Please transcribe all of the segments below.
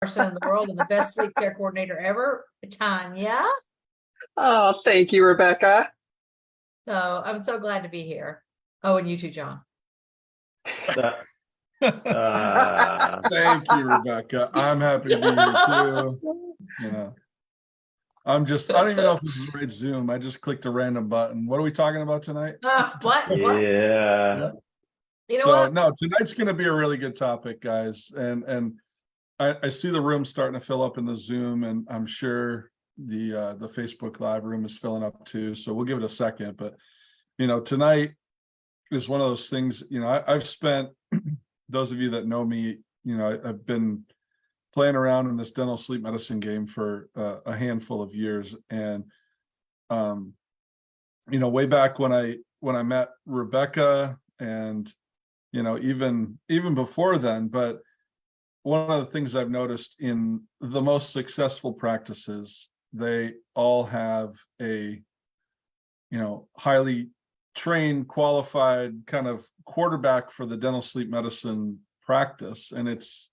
person in the world and the best sleep care coordinator ever, Tanya. Oh, thank you, Rebecca. So I'm so glad to be here. Oh, and you too, John. Thank you, Rebecca. I'm happy to be here too. Yeah. I don't even know if this is the right Zoom. I just clicked a random button. What are we talking about tonight? What? Yeah. You know So what? no, tonight's going to be a really good topic, guys. And I see the room starting to fill up in the Zoom, and I'm sure the Facebook Live room is filling up too. So we'll give it a second. But tonight is one of those things. I've spent, those of you that know me, I've been playing around in this dental sleep medicine game for a handful of years, and way back when I met Rebecca, and even before then. But one of the things I've noticed in the most successful practices, they all have a highly trained, qualified kind of quarterback for the dental sleep medicine practice, and it's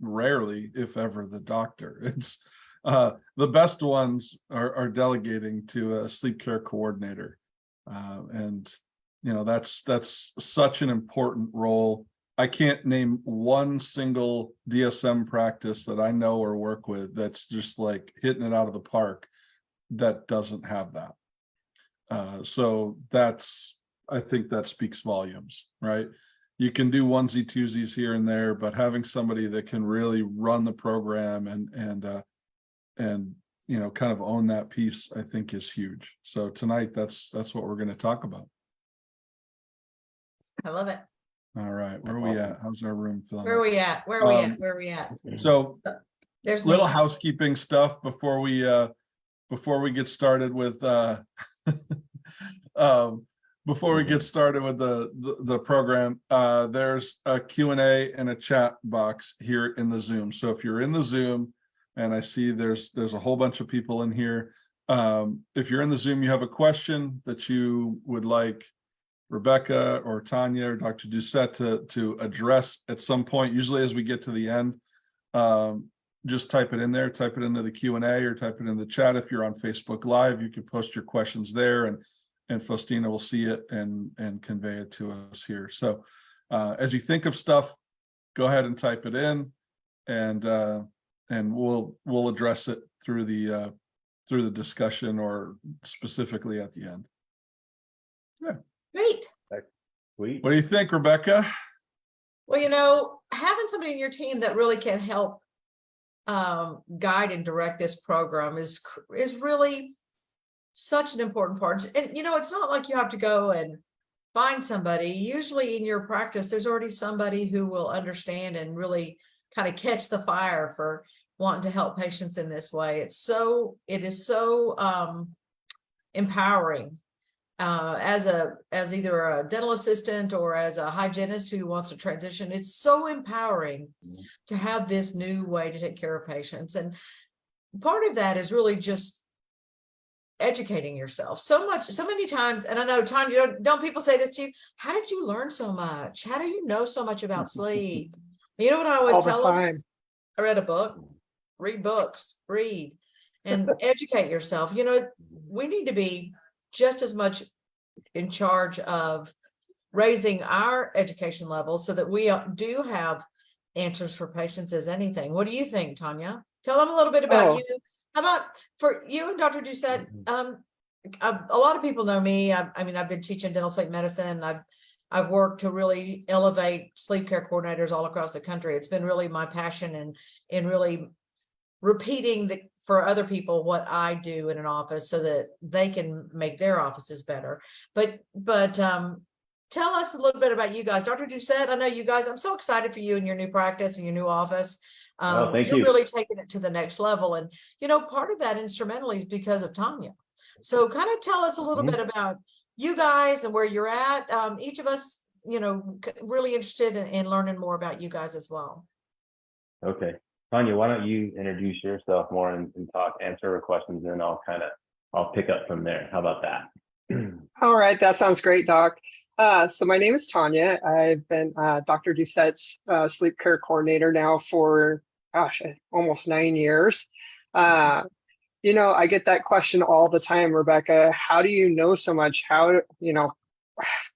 rarely, if ever, the doctor. It's the best ones are delegating to a sleep care coordinator, and that's such an important role. I can't name one single DSM practice that I know or work with that's just like hitting it out of the park that doesn't have that. So I think that speaks volumes, right? You can do onesie twosies here and there, but having somebody that can really run the program and kind of own that piece, I think, is huge. So tonight, that's what we're going to talk about. I love it. All right, where are we at? How's our room filling? Where are we at? Where are we at? So there's little me. housekeeping stuff before we get started with before we get started with the program. There's a Q&A and a chat box here in the Zoom. So if you're in the Zoom, and I see there's a whole bunch of people in here, if you're in the Zoom, you have a question that you would like Rebecca or Tanya or Dr. Doucette to address at some point, usually as we get to the end, just type it in there, type it into the Q&A or type it in the chat. If you're on Facebook Live, you can post your questions there, and Faustina will see it and convey it to us here. So as you think of stuff, go ahead and type it in, and we'll address it through the discussion or specifically at the end. Yeah. Great. Sweet. What do you think, Rebecca? Well, having somebody in your team that really can help guide and direct this program is really such an important part. And it's not like you have to go and find somebody. Usually in your practice, there's already somebody who will understand and really kind of catch the fire for wanting to help patients in this way. It is so empowering. As either a dental assistant or as a hygienist who wants to transition, it's so empowering to have this new way to take care of patients. And part of that is really just educating yourself so many times. And I know, Tanya, don't people say this to you? How did you learn so much? How do you know so much about sleep? You know what I always tell them? I read a book, read books, read, and educate yourself. We need to be just as much in charge of raising our education level so that we do have answers for patients as anything. What do you think, Tanya? Tell them a little bit about you. How about for you and Dr. Doucette? A lot of people know me. I've been teaching dental sleep medicine. I've worked to really elevate sleep care coordinators all across the country. It's been really my passion in really repeating for other people what I do in an office so that they can make their offices better. But tell us a little bit about you guys. Dr. Doucette, I know you guys, I'm so excited for you and your new practice and your new office. Thank you. You're really taking it to the next level. And, part of that instrumentally is because of Tanya. So kind of tell us a little bit about you guys and where you're at. Each of us, really interested in learning more about you guys as well. Okay. Tanya, why don't you introduce yourself more and answer her questions, and then I'll pick up from there. How about that? All right, that sounds great, Doc. So my name is Tanya. I've been Dr. Doucette's sleep care coordinator now for gosh, almost 9 years. You know, I get that question all the time, Rebecca. How do you know so much? How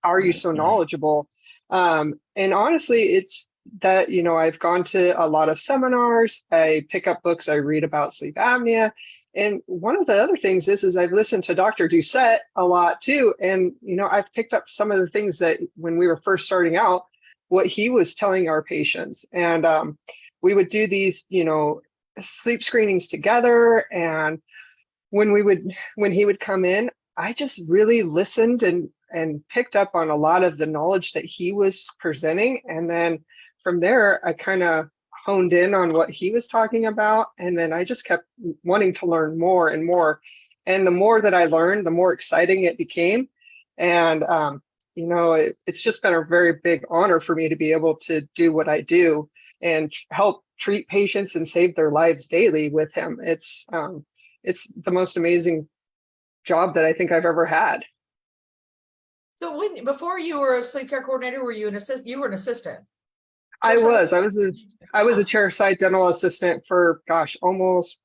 are you so knowledgeable? And honestly, it's that, you know, I've gone to a lot of seminars, I pick up books, I read about sleep apnea. And one of the other things is I've listened to Dr. Doucette a lot too. And, you know, I've picked up some of the things that when we were first starting out, what he was telling our patients. And we would do these, you know, sleep screenings together. And when he would come in, I just really listened and picked up on a lot of the knowledge that he was presenting. And then from there, I kind of honed in on what he was talking about. And then I just kept wanting to learn more and more. And the more that I learned, the more exciting it became. And, you know, it's just been a very big honor for me to be able to do what I do and help treat patients and save their lives daily with him. It's the most amazing job that I think I've ever had. So before you were a sleep care coordinator, were you an assistant? You were an assistant. I was a chairside dental assistant for, gosh, almost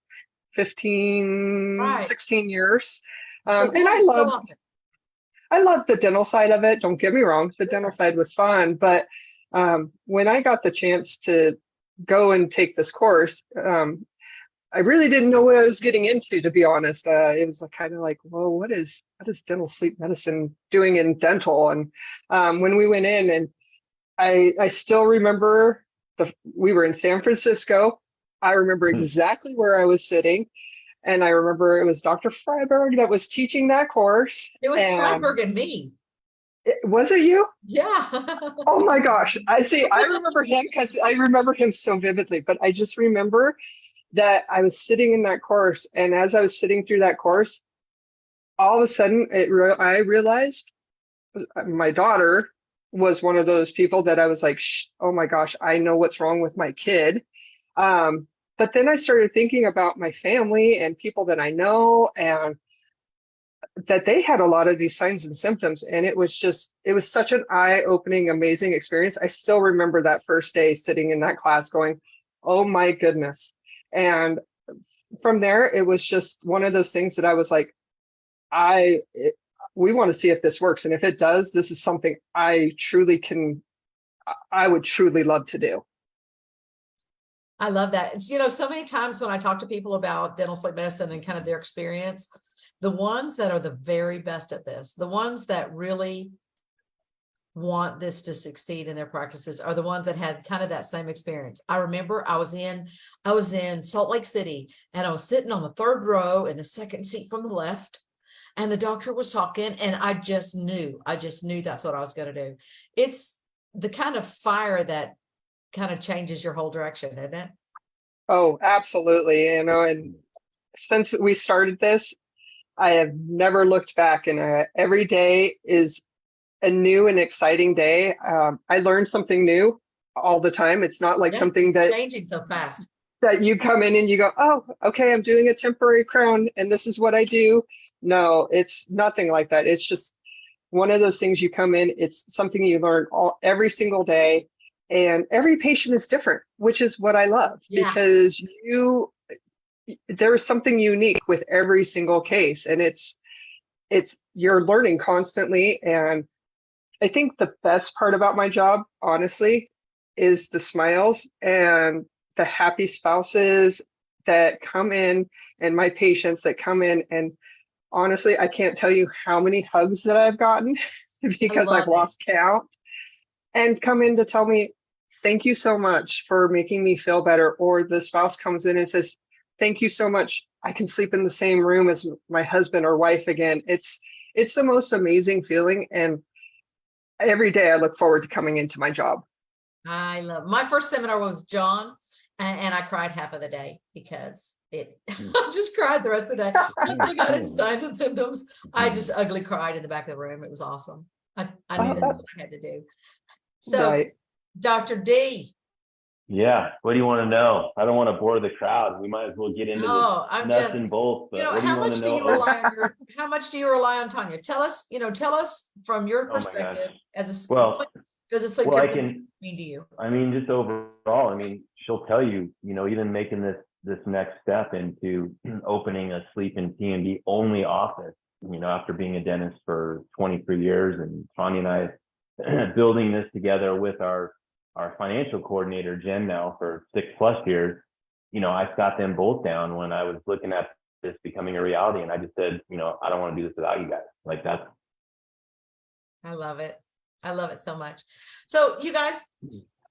15, Right. 16 years. So And I loved the dental side of it. Don't get me wrong. The dental side was fun. But when I got the chance to go and take this course, I really didn't know what I was getting into, to be honest. It was kind of like, well, what is dental sleep medicine doing in dental? And when we went in, and I still remember we were in San Francisco. I remember exactly where I was sitting. And I remember it was Dr. Freiberg that was teaching that course. It was Freiberg and me. Was it you? Yeah. Oh my gosh. I remember him because I remember him so vividly, but I just remember that I was sitting in that course. And as I was sitting through that course, all of a sudden I realized my daughter was one of those people that I was like, oh my gosh, I know what's wrong with my kid. But then I started thinking about my family and people that I know, and that they had a lot of these signs and symptoms. And it was such an eye-opening, amazing experience. I still remember that first day sitting in that class going, oh my goodness. And from there, it was just one of those things that I was like, we want to see if this works. And if it does, this is something I would truly love to do. I love that. It's, you know, so many times when I talk to people about dental sleep medicine and kind of their experience, the ones that are the very best at this, the ones that really want this to succeed in their practices are the ones that had kind of that same experience. I remember I was in Salt Lake City, and I was sitting on the third row in the second seat from the left, and the doctor was talking, and I just knew that's what I was going to do. It's the kind of fire that kind of changes your whole direction, isn't it? Oh, absolutely. You know, and since we started this, I have never looked back, and every day is a new and exciting day. I learn something new all the time. It's not like something that's changing so fast that you come in and you go, oh, okay, I'm doing a temporary crown and this is what I do. No, it's nothing like that. It's just one of those things you come in, it's something you learn every single day, and every patient is different, which is what I love, because there's something unique with every single case, and you're learning constantly. And I think the best part about my job, honestly, is the smiles and the happy spouses that come in, and my patients that come in. And honestly, I can't tell you how many hugs that I've gotten because I've lost count, and come in to tell me, thank you so much for making me feel better. Or the spouse comes in and says, thank you so much. I can sleep in the same room as my husband or wife again. It's the most amazing feeling. And every day I look forward to coming into my job. I love my first seminar was John, and I cried half of the day because I just cried the rest of the day. Once I got into signs and symptoms, I just ugly cried in the back of the room. It was awesome. I knew that's what I had to do. So, right. Dr. D. Yeah, what do you want to know? I don't want to bore the crowd. We might as well get into the nuts and bolts. But how much do you rely on Tanya? Tell us from your perspective as a Does a sleep Well, I care can, mean to you? I mean, just overall, I mean, she'll tell you, even making this next step into opening a sleep and T&D only office, after being a dentist for 23 years, and Tanya and I building this together with our financial coordinator, Jen, now for 6+ years. I sat them both down when I was looking at this becoming a reality, and I just said, I don't want to do this without you guys. Like, that's. I love it. I love it so much. So you guys,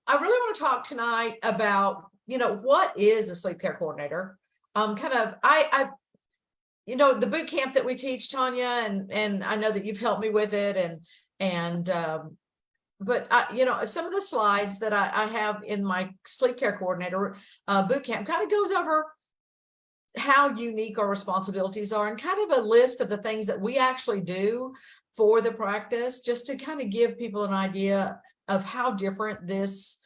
I really want to talk tonight about, what is a sleep care coordinator? I the boot camp that we teach, Tanya, and I know that you've helped me with it, but some of the slides that I have in my sleep care coordinator boot camp kind of goes over how unique our responsibilities are, and kind of a list of the things that we actually do for the practice, just to kind of give people an idea of how different this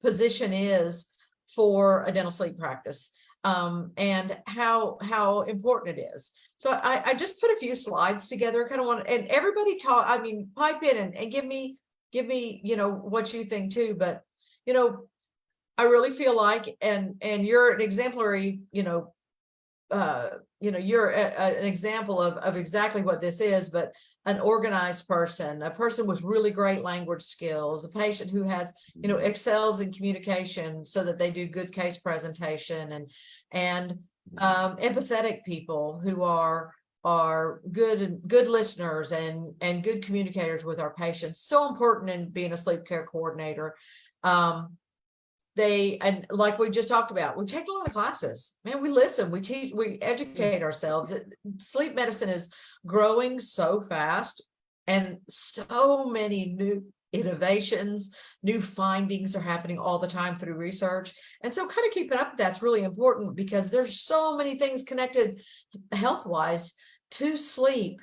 position is for a dental sleep practice, and how important it is. So I just put a few slides together, kind of want, and everybody talk, pipe in and give me, what you think too. But, I really feel like, and you're an exemplary, you're an example of exactly what this is, but an organized person, a person with really great language skills, a patient who has, excels in communication so that they do good case presentation, and empathetic people who are good listeners and good communicators with our patients. So important in being a sleep care coordinator. And like we just talked about, we take a lot of classes, man. We listen, we teach, we educate ourselves. Sleep medicine is growing so fast, and so many new innovations, new findings are happening all the time through research. And so kind of keeping up with that's really important, because there's so many things connected health-wise to sleep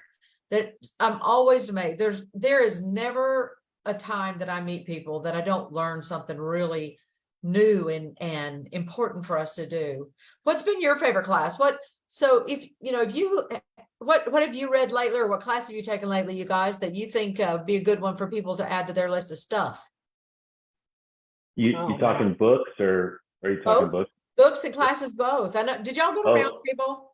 that I'm always amazed. There is never a time that I meet people that I don't learn something really new and important for us to do. What's been your favorite class? What have you read lately, or what class have you taken lately, you guys, that you think be a good one for people to add to their list of stuff? You talking books, or are you talking books? Books and classes both. I know. Did y'all go to Roundtable?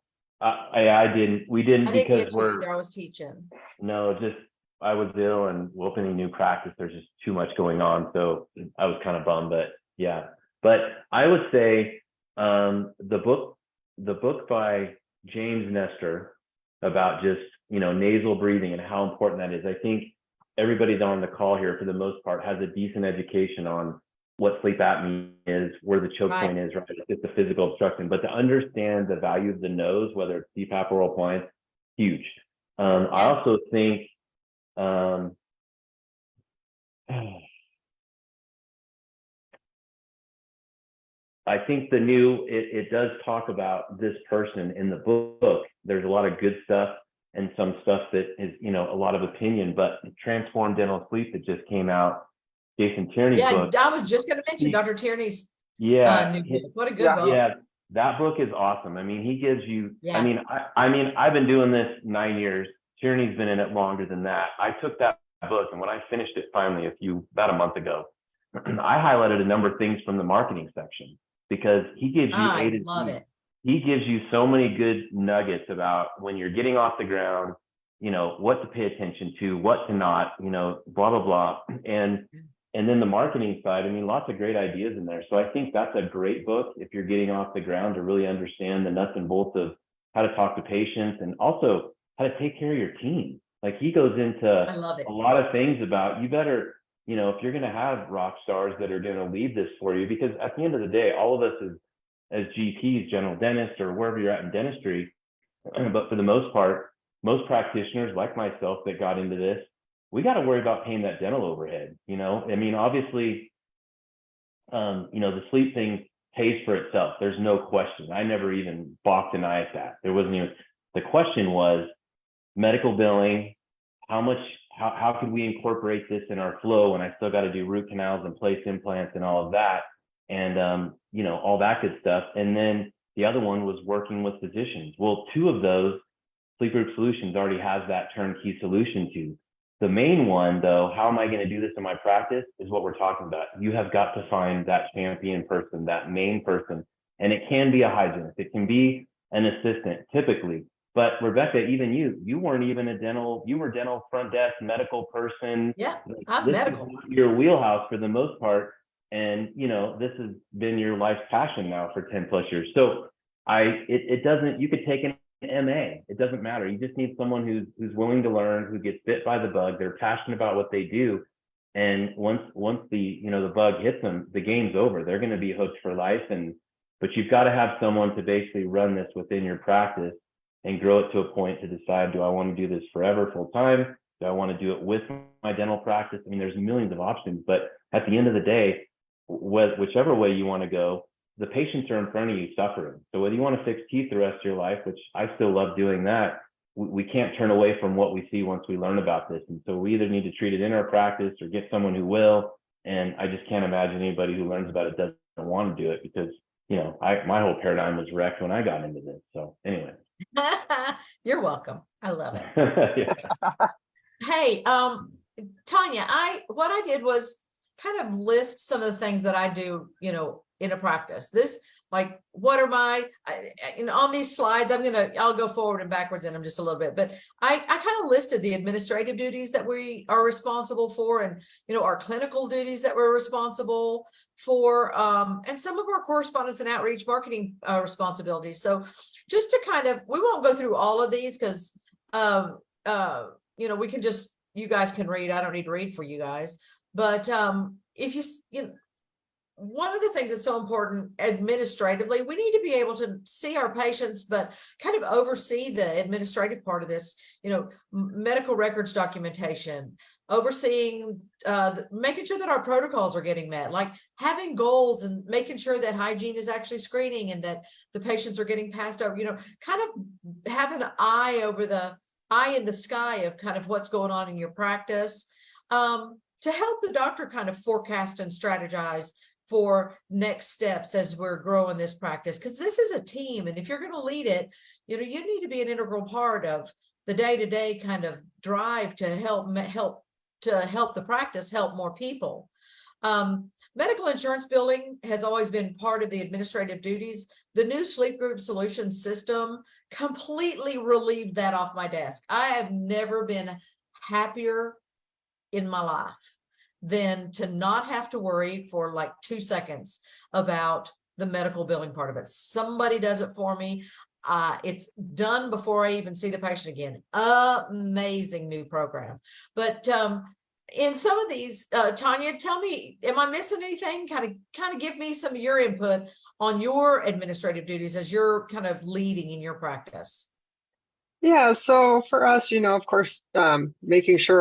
I didn't. We didn't, because I was teaching. No, just I was ill, and opening new practice, there's just too much going on, so I was kind of bummed. But yeah, but I would say the book by James Nestor about just nasal breathing and how important that is. I think everybody on the call here, for the most part, has a decent education on what sleep apnea is, where the choke point is, right? It's the physical obstruction, but to understand the value of the nose, whether it's CPAP or oral appliance, huge. I also think it does talk about this person in the book. There's a lot of good stuff and some stuff that is, a lot of opinion, but Transform Dental Sleep that just came out, Jason Tierney's book. Yeah, I was just going to mention Dr. Tierney's new book. What a good book. Yeah, that book is awesome. I mean, he gives you, I've been doing this 9 years. Tierney's been in it longer than that. I took that book, and when I finished it finally about a month ago, I highlighted a number of things from the marketing section, because he gives you he gives you so many good nuggets about when you're getting off the ground, what to pay attention to, what to not, blah, blah, blah. And then the marketing side, lots of great ideas in there. So I think that's a great book if you're getting off the ground, to really understand the nuts and bolts of how to talk to patients, and also how to take care of your team. Like, he goes into a lot of things about, you better, if you're going to have rock stars that are going to lead this for you, because at the end of the day, all of us as GPs, general dentists, or wherever you're at in dentistry, but for the most part, most practitioners like myself that got into this, we got to worry about paying that dental overhead. Obviously, the sleep thing pays for itself. There's no question. I never even balked an eye at that. There wasn't even, the question was medical billing. How could we incorporate this in our flow when I still got to do root canals and place implants and all of that, and all that good stuff. And then the other one was working with physicians. Well, two of those, Sleep Group Solutions already has that turnkey solution to. The main one, though, how am I going to do this in my practice, is what we're talking about. You have got to find that champion person, that main person. And it can be a hygienist. It can be an assistant, typically. But Rebecca, even you weren't even you were dental front desk, medical person. Yeah, I'm This medical. is your wheelhouse for the most part. And, this has been your life's passion now for 10 plus years. So you could take an MA. It doesn't matter. You just need someone who's willing to learn, who gets bit by the bug. They're passionate about what they do. And once the bug hits them, the game's over. They're going to be hooked for life. But you've got to have someone to basically run this within your practice and grow it to a point to decide, do I want to do this forever, full time? Do I want to do it with my dental practice? I mean, there's millions of options, but at the end of the day, whichever way you want to go, the patients are in front of you suffering. So whether you want to fix teeth the rest of your life, which I still love doing that, we can't turn away from what we see once we learn about this. And so we either need to treat it in our practice or get someone who will. And I just can't imagine anybody who learns about it doesn't want to do it, because my whole paradigm was wrecked when I got into this. So anyway. You're welcome. I love it. Yeah. Hey, Tanya, what I did was kind of list some of the things that I do, in a practice. This, like, what are on these slides, I'll go forward and backwards in them just a little bit, but I kind of listed the administrative duties that we are responsible for, and, our clinical duties that we're responsible for, and some of our correspondence and outreach marketing responsibilities. So just to we won't go through all of these, because, we can you guys can read. I don't need to read for you guys, but if one of the things that's so important administratively, we need to be able to see our patients, but kind of oversee the administrative part of this, medical records documentation, overseeing, making sure that our protocols are getting met, like having goals and making sure that hygiene is actually screening and that the patients are getting passed over, kind of have an eye in the sky of kind of what's going on in your practice, to help the doctor kind of forecast and strategize for next steps as we're growing this practice, because this is a team, and if you're going to lead it, you need to be an integral part of the day-to-day kind of drive to help the practice help more people. Medical insurance billing has always been part of the administrative duties. The new Sleep Group Solutions system completely relieved that off my desk. I have never been happier in my life than to not have to worry for like 2 seconds about the medical billing part of it. Somebody does it for me. It's done before I even see the patient again. Amazing new program. But in some of these, Tanya, tell me, am I missing anything? Kind of give me some of your input on your administrative duties as you're kind of leading in your practice. Yeah, so for us, of course, making sure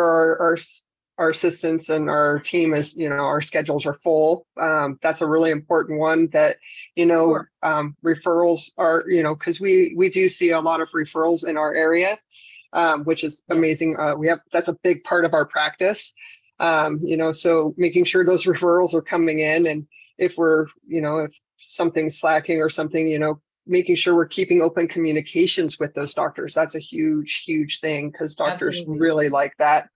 our assistants and our team is, our schedules are full. That's a really important one that, Sure. Referrals are, because we do see a lot of referrals in our area, which is amazing. That's a big part of our practice. So making sure those referrals are coming in, and if we're, if something's slacking or something, making sure we're keeping open communications with those doctors. That's a huge, huge thing, because doctors Absolutely. really like that.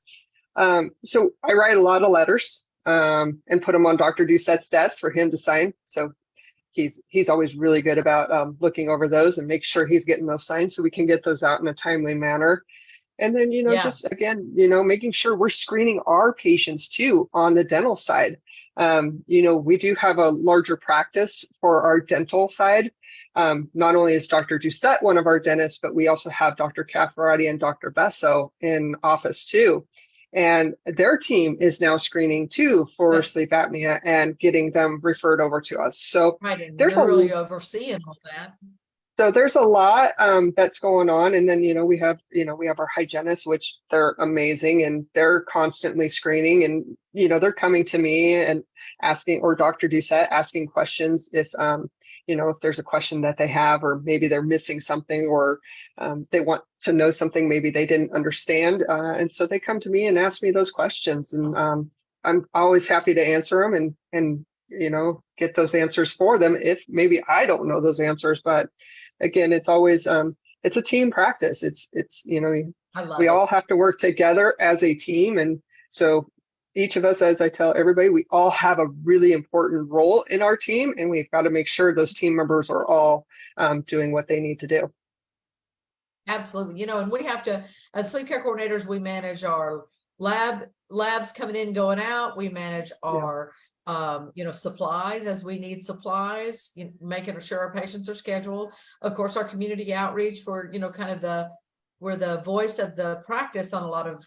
So I write a lot of letters and put them on Dr. Doucette's desk for him to sign. So he's always really good about looking over those and make sure he's getting those signed so we can get those out in a timely manner. And then, just again, making sure we're screening our patients too on the dental side. We do have a larger practice for our dental side. Not only is Dr. Doucette one of our dentists, but we also have Dr. Cafferati and Dr. Besso in office too. And their team is now screening too for sleep apnea and getting them referred over to us. So there's really overseeing all that. So there's a lot that's going on. And then, we have our hygienists, which they're amazing, and they're constantly screening, and, they're coming to me and asking, or Dr. Doucette asking questions if there's a question that they have, or maybe they're missing something, or they want to know something maybe they didn't understand. And so they come to me and ask me those questions, and I'm always happy to answer them and get those answers for them if maybe I don't know those answers. But again, it's always it's a team practice. It's, you know, I love we it. all have to work together as a team. And so each of us, as I tell everybody, we all have a really important role in our team, and we've got to make sure those team members are all doing what they need to do. Absolutely. You know, and we have to, as sleep care coordinators, we manage our labs coming in, going out. We manage our, you know, supplies as we need supplies, making sure our patients are scheduled. Of course, our community outreach for, you know, kind of we're the voice of the practice on a lot of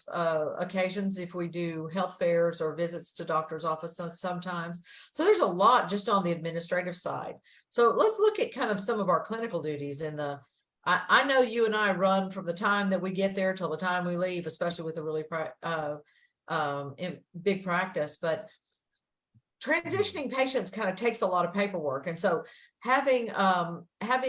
occasions if we do health fairs or visits to doctor's offices sometimes. So there's a lot just on the administrative side. So let's look at kind of some of our clinical duties in the, I know you and I run from the time that we get there till the time we leave, especially with a really big practice, but transitioning patients kind of takes a lot of paperwork. And so having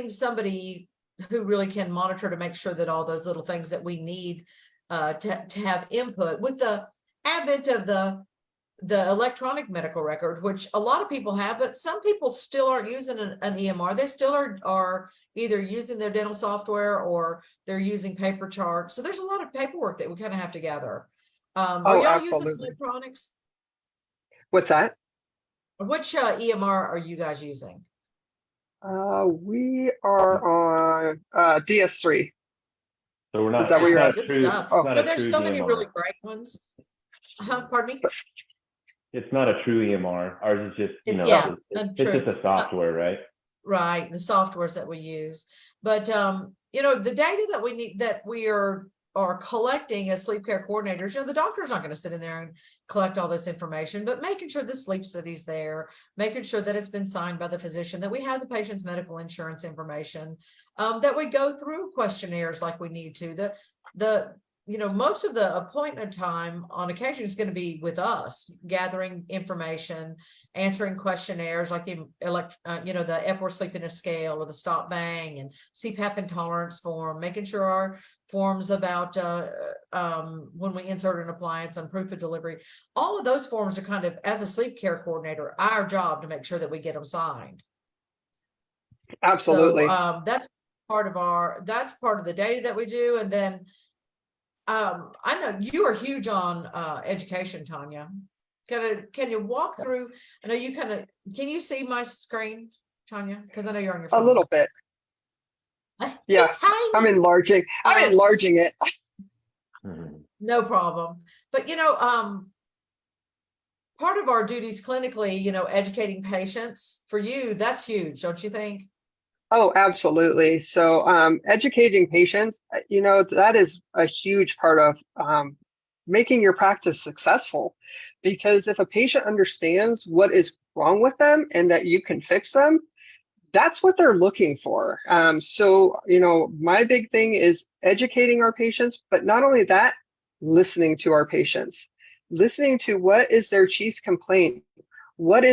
somebody who really can monitor to make sure that all those little things that we need to have input with the advent of the electronic medical record, which a lot of people have, but some people still aren't using an EMR. They still are either using their dental software or they're using paper charts. So there's a lot of paperwork that we kind of have to gather. Are y'all using electronics? What's that? Which EMR are you guys using? We are on DS3. So we're not. Is that what you're asking? Good stuff. But there's so many really great ones. Pardon me? It's not a true EMR. Ours is just, you know, it's just a software, right? Right, the softwares that we use. But you know, the data that we need, that we are collecting as sleep care coordinators, you know, the doctor's not going to sit in there and collect all this information, but making sure the sleep study's there, making sure that it's been signed by the physician, that we have the patient's medical insurance information, that we go through questionnaires like we need to. You know, most of the appointment time on occasion is going to be with us, gathering information, answering questionnaires like the you know, the Epworth Sleepiness Scale or the Stop Bang and CPAP intolerance form, making sure our forms about when we insert an appliance and proof of delivery, all of those forms are kind of, as a sleep care coordinator, our job to make sure that we get them signed. Absolutely. So that's part of the data that we do. And then I know you are huge on education, Tanya. Can you walk through? I know you can you see my screen, Tanya? Because I know you're on your phone. A little bit. Yeah, I'm enlarging it. No problem. But you know, part of our duties clinically, you know, educating patients, for you, that's huge, don't you think? Oh, absolutely. So educating patients, you know, that is a huge part of making your practice successful, because if a patient understands what is wrong with them and that you can fix them, that's what they're looking for. So, you know, my big thing is educating our patients, but not only that, listening to our patients, listening to what is their chief complaint, what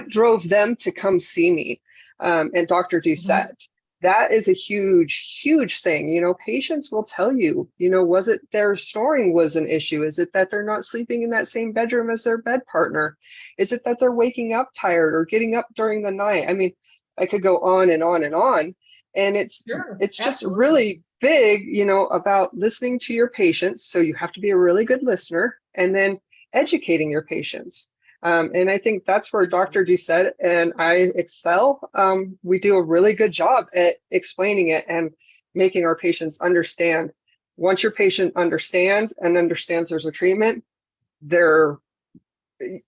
drove them to come see me. And Dr. Doucette, that is a huge, huge thing. You know, patients will tell you, you know, was it their snoring was an issue? Is it that they're not sleeping in that same bedroom as their bed partner? Is it that they're waking up tired or getting up during the night? I mean, I could go on and on and on. And it's just really big, you know, about listening to your patients. So you have to be a really good listener, and then educating your patients. And I think that's where Dr. Doucette and I excel. We do a really good job at explaining it and making our patients understand. Once your patient understands there's a treatment,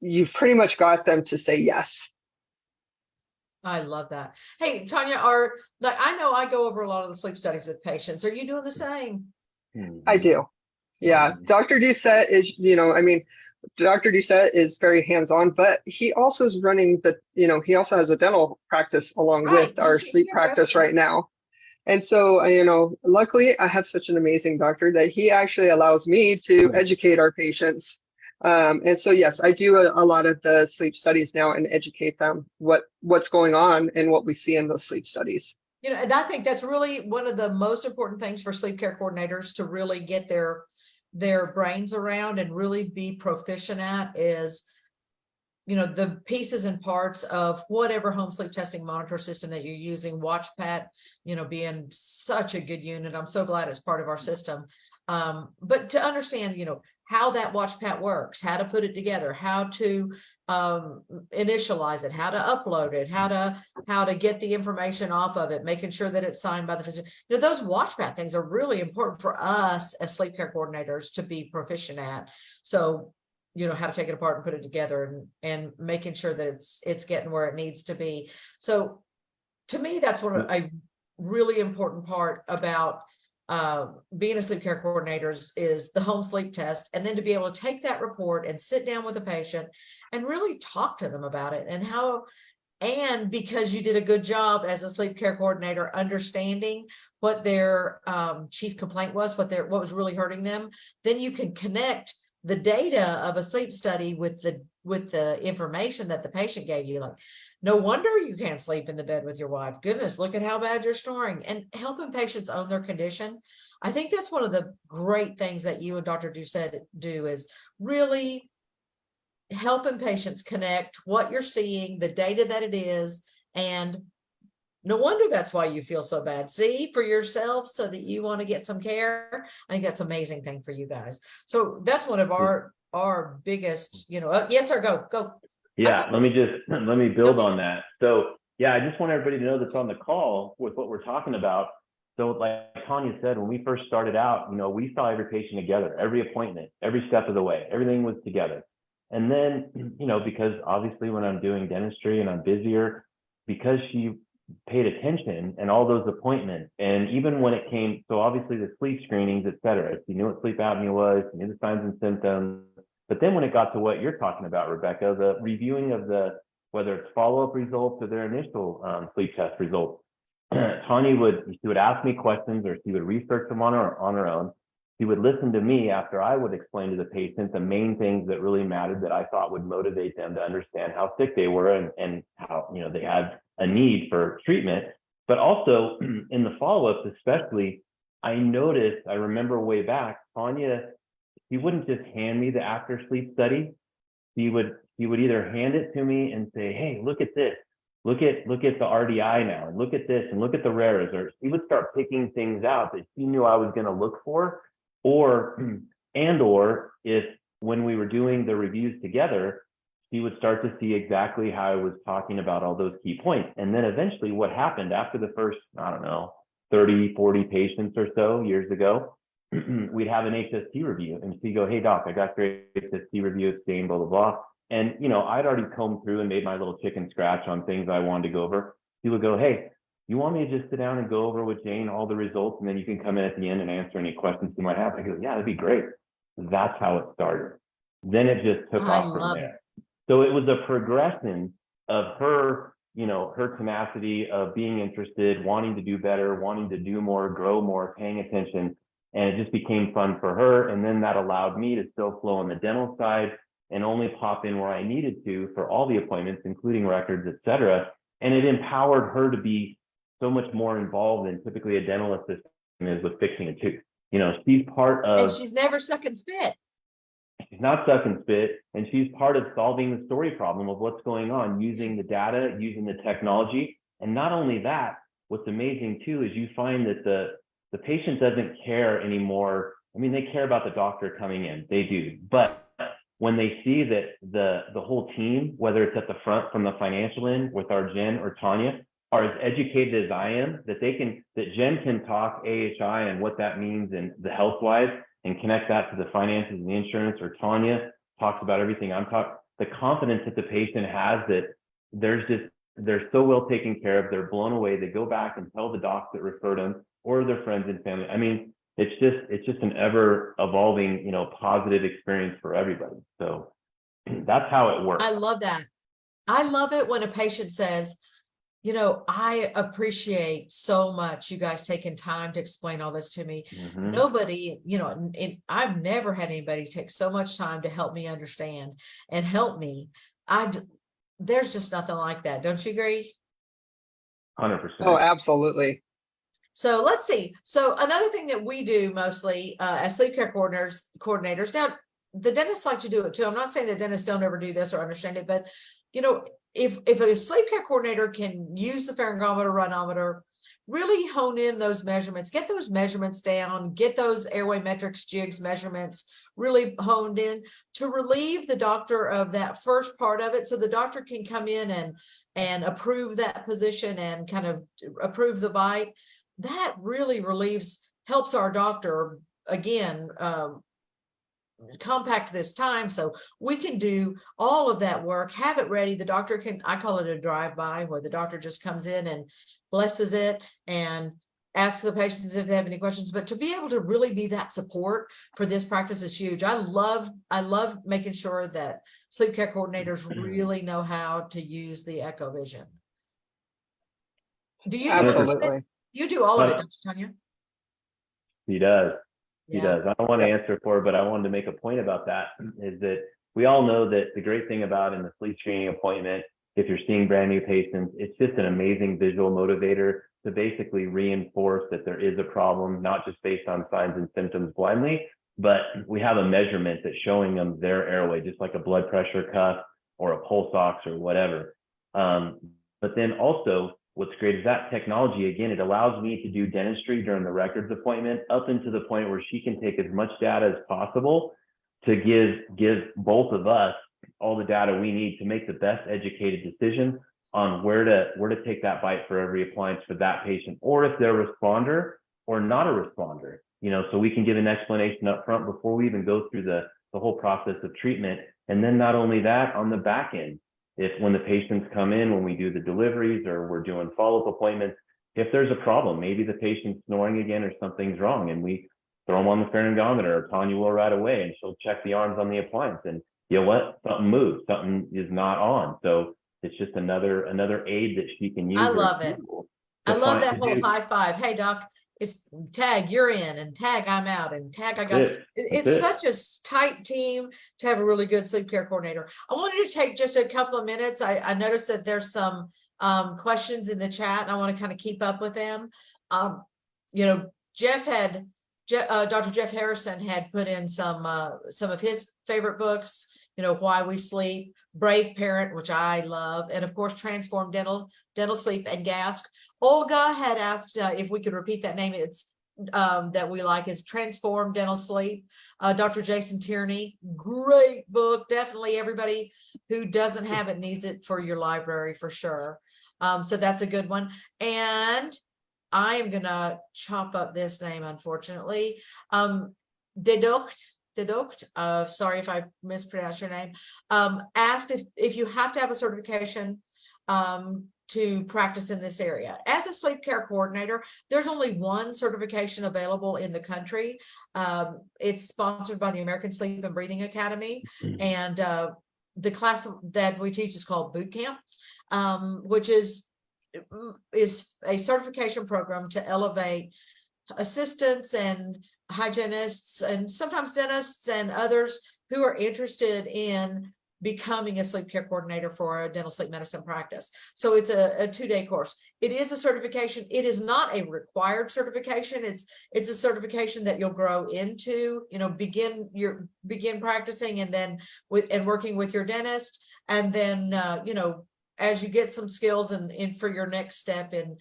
you've pretty much got them to say yes. I love that. Hey, Tanya, I know I go over a lot of the sleep studies with patients. Are you doing the same? I do. Yeah. Dr. Doucette is, you know, I mean, Dr. Doucette is very hands-on, but he also is running he also has a dental practice along with our sleep practice right now. And so, you know, luckily I have such an amazing doctor that he actually allows me to educate our patients. And so, yes, I do a lot of the sleep studies now and educate them what's going on and what we see in those sleep studies. You know, and I think that's really one of the most important things for sleep care coordinators to really get their brains around and really be proficient at is the pieces and parts of whatever home sleep testing monitor system that you're using, WatchPat, being such a good unit. I'm so glad it's part of our system. But to understand, how that WatchPat works, how to put it together, how to initialize it, how to upload it, how to get the information off of it, making sure that it's signed by the physician. Those WatchPat things are really important for us as sleep care coordinators to be proficient at. So how to take it apart and put it together, and making sure that it's getting where it needs to be. So to me, that's what a really important part about being a sleep care coordinator is the home sleep test, and then to be able to take that report and sit down with the patient and really talk to them about it, and because you did a good job as a sleep care coordinator understanding what their chief complaint was, what was really hurting them, then you can connect the data of a sleep study with the information that the patient gave you. Like, no wonder you can't sleep in the bed with your wife. Goodness, look at how bad you're snoring. And helping patients own their condition. I think that's one of the great things that you and Dr. Doucette do, is really helping patients connect what you're seeing, the data that it is, and no wonder that's why you feel so bad. See for yourself, so that you want to get some care. I think that's an amazing thing for you guys. So that's one of our biggest, yes, sir, go. Yeah, let me build on that. So yeah, I just want everybody to know that's on the call with what we're talking about. So like Tanya said, when we first started out, we saw every patient together, every appointment, every step of the way, everything was together. And then, because obviously when I'm doing dentistry and I'm busier, because she paid attention and all those appointments, and even when it came, so obviously the sleep screenings, et cetera, she knew what sleep apnea was, she knew the signs and symptoms. But then when it got to what you're talking about, Rebecca, the reviewing of whether it's follow-up results or their initial sleep test results, Tanya would ask me questions, or she would research them on her own. She would listen to me after I would explain to the patient the main things that really mattered, that I thought would motivate them to understand how sick they were and how, they had a need for treatment. But also in the follow-ups, especially, I remember way back, Tanya, she wouldn't just hand me the after sleep study. She would either hand it to me and say, hey, look at this. Look at the RDI now, and look at this, and look at the rares. Or she would start picking things out that she knew I was going to look for, or if when we were doing the reviews together, she would start to see exactly how I was talking about all those key points. And then eventually what happened after the first, 30, 40 patients or so years ago, we'd have an HST review, and she'd go, hey doc, I got your HST review, it's Jane, blah, blah, blah. And, I'd already combed through and made my little chicken scratch on things I wanted to go over. She would go, hey, you want me to just sit down and go over with Jane all the results, and then you can come in at the end and answer any questions you might have? I go, yeah, that'd be great. That's how it started. Then it just took off from there. So it was a progression of her, her tenacity of being interested, wanting to do better, wanting to do more, grow more, paying attention. And it just became fun for her. And then that allowed me to still flow on the dental side and only pop in where I needed to for all the appointments, including records, et cetera. And it empowered her to be so much more involved than typically a dental assistant is with fixing a tooth. She's part of— And she's never suck and spit. She's not suck and spit, and she's part of solving the story problem of what's going on, using the data, using the technology. And not only that, what's amazing too is you find that the patient doesn't care anymore. I mean, they care about the doctor coming in, they do. But when they see that the whole team, whether it's at the front from the financial end with our Jen or Tanya, are as educated as I am, that Jen can talk AHI and what that means and the health-wise, and connect that to the finances and the insurance, or Tanya talks about everything I'm talking, the confidence that the patient has that they're so well taken care of, they're blown away, they go back and tell the docs that referred them or their friends and family. I mean, it's just an ever evolving, positive experience for everybody. So that's how it works. I love that. I love it when a patient says, I appreciate so much you guys taking time to explain all this to me. Mm-hmm. Nobody, I've never had anybody take so much time to help me understand and help me. There's just nothing like that. Don't you agree? 100%. Oh, absolutely. So let's see. So another thing that we do mostly as sleep care coordinators. Now, the dentists like to do it too. I'm not saying that dentists don't ever do this or understand it, but you know, if a sleep care coordinator can use the pharyngometer, rhinometer, really hone in those measurements, get those measurements down, get those airway metrics, jigs measurements really honed in to relieve the doctor of that first part of it, so the doctor can come in and approve that position and kind of approve the bite. That really helps our doctor again compact this time so we can do all of that work, have it ready. The doctor can, I call it a drive-by, where the doctor just comes in and blesses it and asks the patients if they have any questions. But to be able to really be that support for this practice is huge. I love making sure that sleep care coordinators really know how to use the Echo Vision. Do you do Absolutely. You do all of it, Dr. Tanya? He does. He Yeah. does. I don't want to answer for it, but I wanted to make a point about that, is that we all know that the great thing about in the sleep training appointment, if you're seeing brand new patients, it's just an amazing visual motivator to basically reinforce that there is a problem, not just based on signs and symptoms blindly, but we have a measurement that's showing them their airway, just like a blood pressure cuff or a pulse ox or whatever. But then also, what's great is that technology, again, it allows me to do dentistry during the records appointment up into the point where she can take as much data as possible to give both of us all the data we need to make the best educated decision on where to take that bite for every appliance for that patient, or if they're a responder or not a responder, so we can give an explanation up front before we even go through the whole process of treatment. And then not only that, on the back end, when the patients come in, when we do the deliveries or we're doing follow-up appointments, if there's a problem, maybe the patient's snoring again or something's wrong, and we throw them on the pharyngometer, or Tanya will right away and she'll check the arms on the appliance, and you know what, something moved, something is not on. So it's just another aid that she can use. I love it. I love that whole high five. Hey doc, it's tag, you're in, and tag, I'm out, and tag, I got it. It's such a tight team to have a really good sleep care coordinator. I wanted to take just a couple of minutes. I noticed that there's some questions in the chat, and I want to kind of keep up with them. Dr. Jeff Harrison had put in some of his favorite books, Why We Sleep, Brave Parent, which I love, and of course, Transform Dental Sleep, and GASC. Olga had asked if we could repeat that name. It's that we like is Transform Dental Sleep. Dr. Jason Tierney, great book. Definitely everybody who doesn't have it needs it for your library for sure. So that's a good one. And I am gonna chop up this name, unfortunately. Deduct, sorry if I mispronounced your name, asked if you have to have a certification to practice in this area. As a sleep care coordinator, there's only one certification available in the country. It's sponsored by the American Sleep and Breathing Academy, and the class that we teach is called Boot Camp, which is a certification program to elevate assistants and hygienists and sometimes dentists and others who are interested in becoming a sleep care coordinator for a dental sleep medicine practice. So it's a 2-day course. It is a certification. It is not a required certification. It's a certification that you'll grow into, begin practicing, and then working with your dentist, and then as you get some skills and for your next step in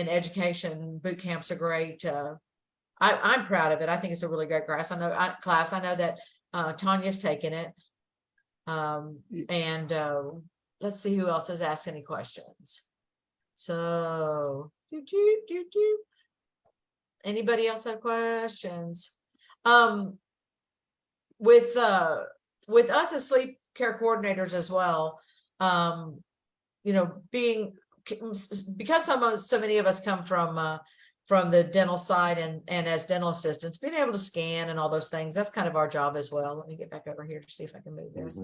education, boot camps are great. I'm proud of it. I think it's a really great class. I know that Tanya's taken it. And let's see who else has asked any questions. So anybody else have questions? With us as sleep care coordinators as well, because so many of us come from the dental side and as dental assistants, being able to scan and all those things, that's kind of our job as well. Let me get back over here to see if I can move this.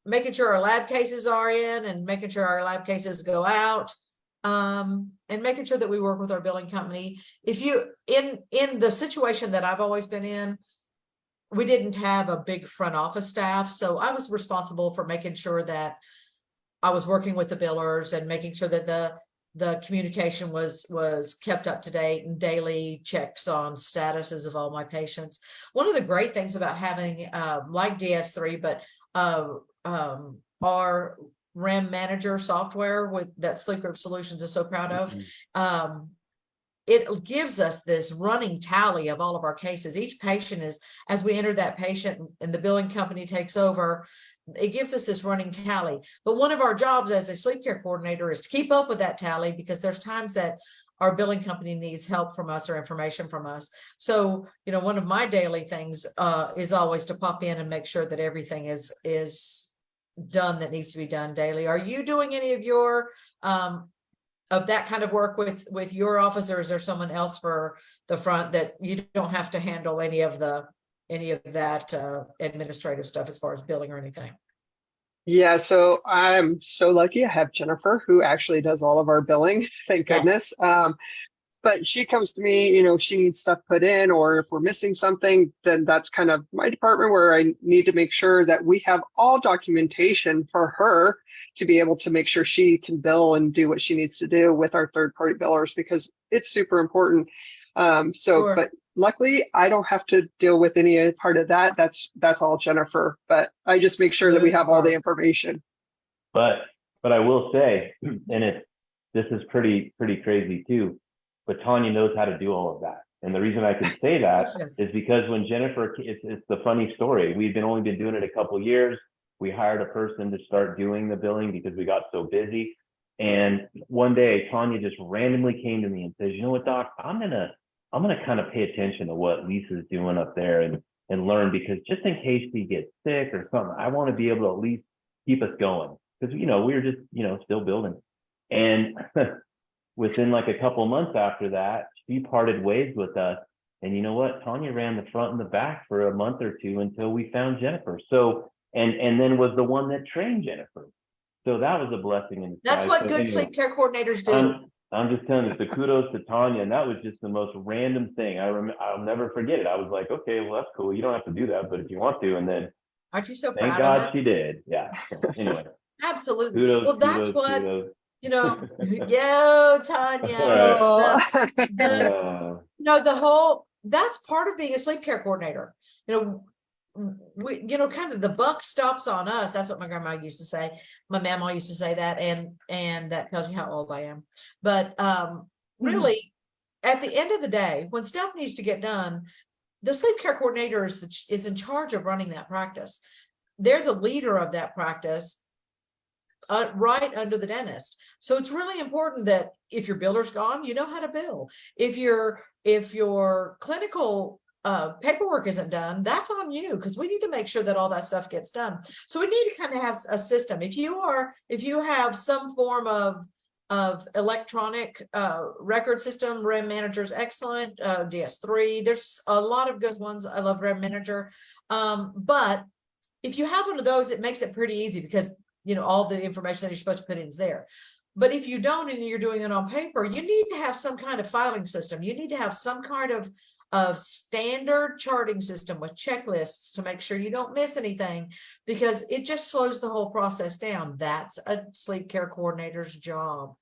Making sure our lab cases are in, and making sure our lab cases go out, and making sure that we work with our billing company. If you in the situation that I've always been in, we didn't have a big front office staff, so I was responsible for making sure that I was working with the billers and making sure that the communication was kept up to date, and daily checks on statuses of all my patients. One of the great things about having like DS3, but our REM manager software with that Sleep Group Solutions is so proud of, it gives us this running tally of all of our cases. Each patient is, as we enter that patient and the billing company takes over, it gives us this running tally. But one of our jobs as a sleep care coordinator is to keep up with that tally, because there's times that our billing company needs help from us or information from us. So, you know, one of my daily things is always to pop in and make sure that everything is done that needs to be done daily. Are you doing any of your of that kind of work with your office, or is there someone else for the front that you don't have to handle any of that administrative stuff as far as billing or anything? Yeah, so I'm so lucky. I have Jennifer, who actually does all of our billing. Thank goodness. But she comes to me, you know, if she needs stuff put in, or if we're missing something, then that's kind of my department where I need to make sure that we have all documentation for her to be able to make sure she can bill and do what she needs to do with our third-party billers, because it's super important. Sure. But luckily I don't have to deal with any part of that. That's all Jennifer, but I just make sure that we have all the information. But I will say, and this is pretty crazy too, but Tanya knows how to do all of that. And the reason I can say that is because when Jennifer, it's the funny story. We've only been doing it a couple of years. We hired a person to start doing the billing because we got so busy. And one day Tanya just randomly came to me and says, you know what, Doc, I'm gonna kind of pay attention to what Lisa's doing up there and learn, because just in case she gets sick or something, I want to be able to at least keep us going. Because, you know, we were just, you know, still building. And within like a couple months after that, she parted ways with us. And you know what? Tanya ran the front and the back for a month or two until we found Jennifer. So, and then was the one that trained Jennifer. So that was a blessing in disguise. That's what good sleep care coordinators do. I'm just telling you, so kudos to Tanya. And that was just the most random thing. I'll never forget it. I was like, okay, well, that's cool. You don't have to do that, but if you want to, and then aren't you so proud? Thank God she did. Yeah. So anyway. Absolutely. Kudos, well, that's kudos, what kudos. You know, yo, Tanya. That's part of being a sleep care coordinator. You know, kind of the buck stops on us. That's what my grandma used to say. My mama used to say that, and that tells you how old I am. But really, at the end of the day, when stuff needs to get done, the sleep care coordinator is in charge of running that practice. They're the leader of that practice. Right under the dentist. So it's really important that if your biller's gone, you know how to bill. If your clinical paperwork isn't done, that's on you, because we need to make sure that all that stuff gets done. So we need to kind of have a system. If you have some form of electronic record system, REM Manager's excellent, DS3, there's a lot of good ones. I love REM Manager. But if you have one of those, it makes it pretty easy, because you know, all the information that you're supposed to put in is there. But if you don't, and you're doing it on paper, you need to have some kind of filing system. You need to have some kind of standard charting system with checklists to make sure you don't miss anything, because it just slows the whole process down. That's a sleep care coordinator's job.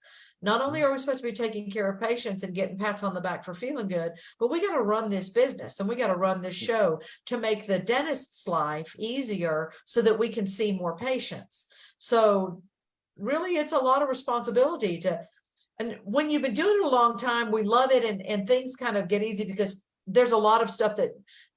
Not only are we supposed to be taking care of patients and getting pats on the back for feeling good, but we got to run this business, and we got to run this show to make the dentist's life easier so that we can see more patients. So really, it's a lot of responsibility and when you've been doing it a long time, we love it, and things kind of get easy, because there's a lot of stuff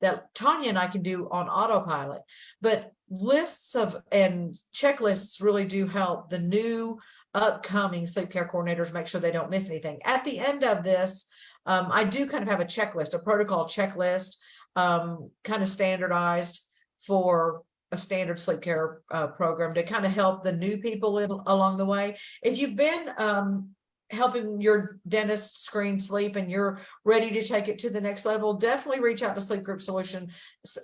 that Tanya and I can do on autopilot. But lists and checklists really do help the new upcoming sleep care coordinators make sure they don't miss anything. At the end of this, I do kind of have a checklist, a protocol checklist, kind of standardized for a standard sleep care program to kind of help the new people along the way. If you've been helping your dentist screen sleep and you're ready to take it to the next level, definitely reach out to Sleep Group Solutions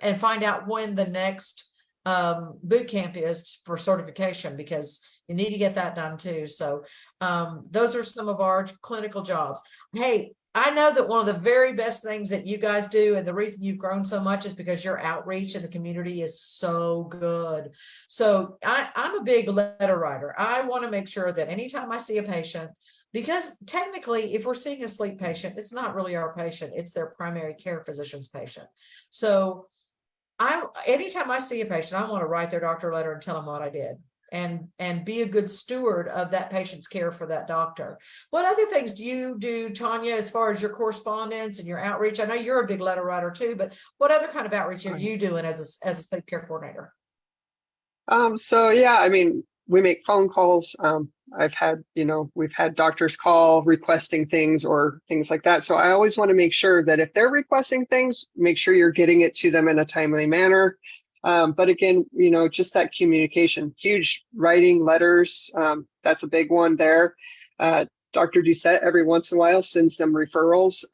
and find out when the next boot camp is for certification, because you need to get that done too. So those are some of our clinical jobs. Hey, I know that one of the very best things that you guys do, and the reason you've grown so much, is because your outreach in the community is so good. So I'm a big letter writer. I want to make sure that anytime I see a patient, Because technically, if we're seeing a sleep patient, it's not really our patient, it's their primary care physician's patient. So anytime I see a patient, I want to write their doctor letter and tell them what I did and be a good steward of that patient's care for that doctor. What other things do you do, Tanya, as far as your correspondence and your outreach? I know you're a big letter writer too, but what other kind of outreach are you doing as a sleep care coordinator? So yeah, I mean, we make phone calls. I've had, we've had doctors call requesting things or things like that. So I always want to make sure that if they're requesting things, make sure you're getting it to them in a timely manner. But again, just that communication, huge writing letters. That's a big one there. Dr. Doucette every once in a while sends them referrals.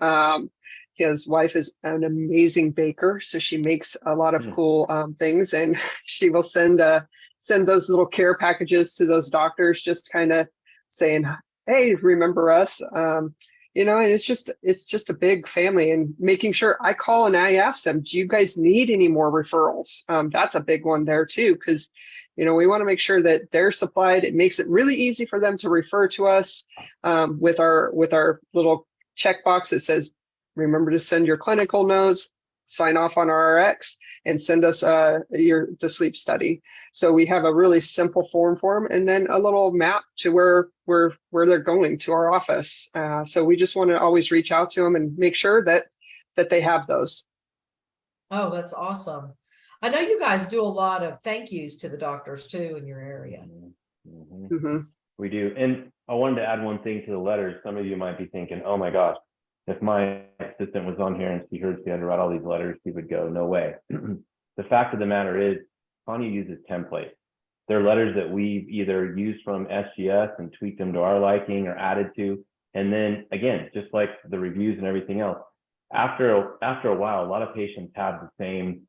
His wife is an amazing baker, so she makes a lot of cool things, and she will send those little care packages to those doctors, just kind of saying, "Hey, remember us?" And it's just a big family, and making sure I call and I ask them, "Do you guys need any more referrals?" That's a big one there too, because we want to make sure that they're supplied. It makes it really easy for them to refer to us with our little checkbox that says, remember to send your clinical notes, sign off on our RX, and send us the sleep study. So we have a really simple form for them, and then a little map to where they're going to our office. So we just want to always reach out to them and make sure that they have those. Oh, that's awesome. I know you guys do a lot of thank yous to the doctors too in your area. We do. And I wanted to add one thing to the letters. Some of you might be thinking, oh my gosh, if my assistant was on here and she heard she had to write all these letters, she would go, no way. The fact of the matter is, Tanya uses templates. They're letters that we've either used from SGS and tweaked them to our liking or added to. And then again, just like the reviews and everything else, after a while, a lot of patients have the same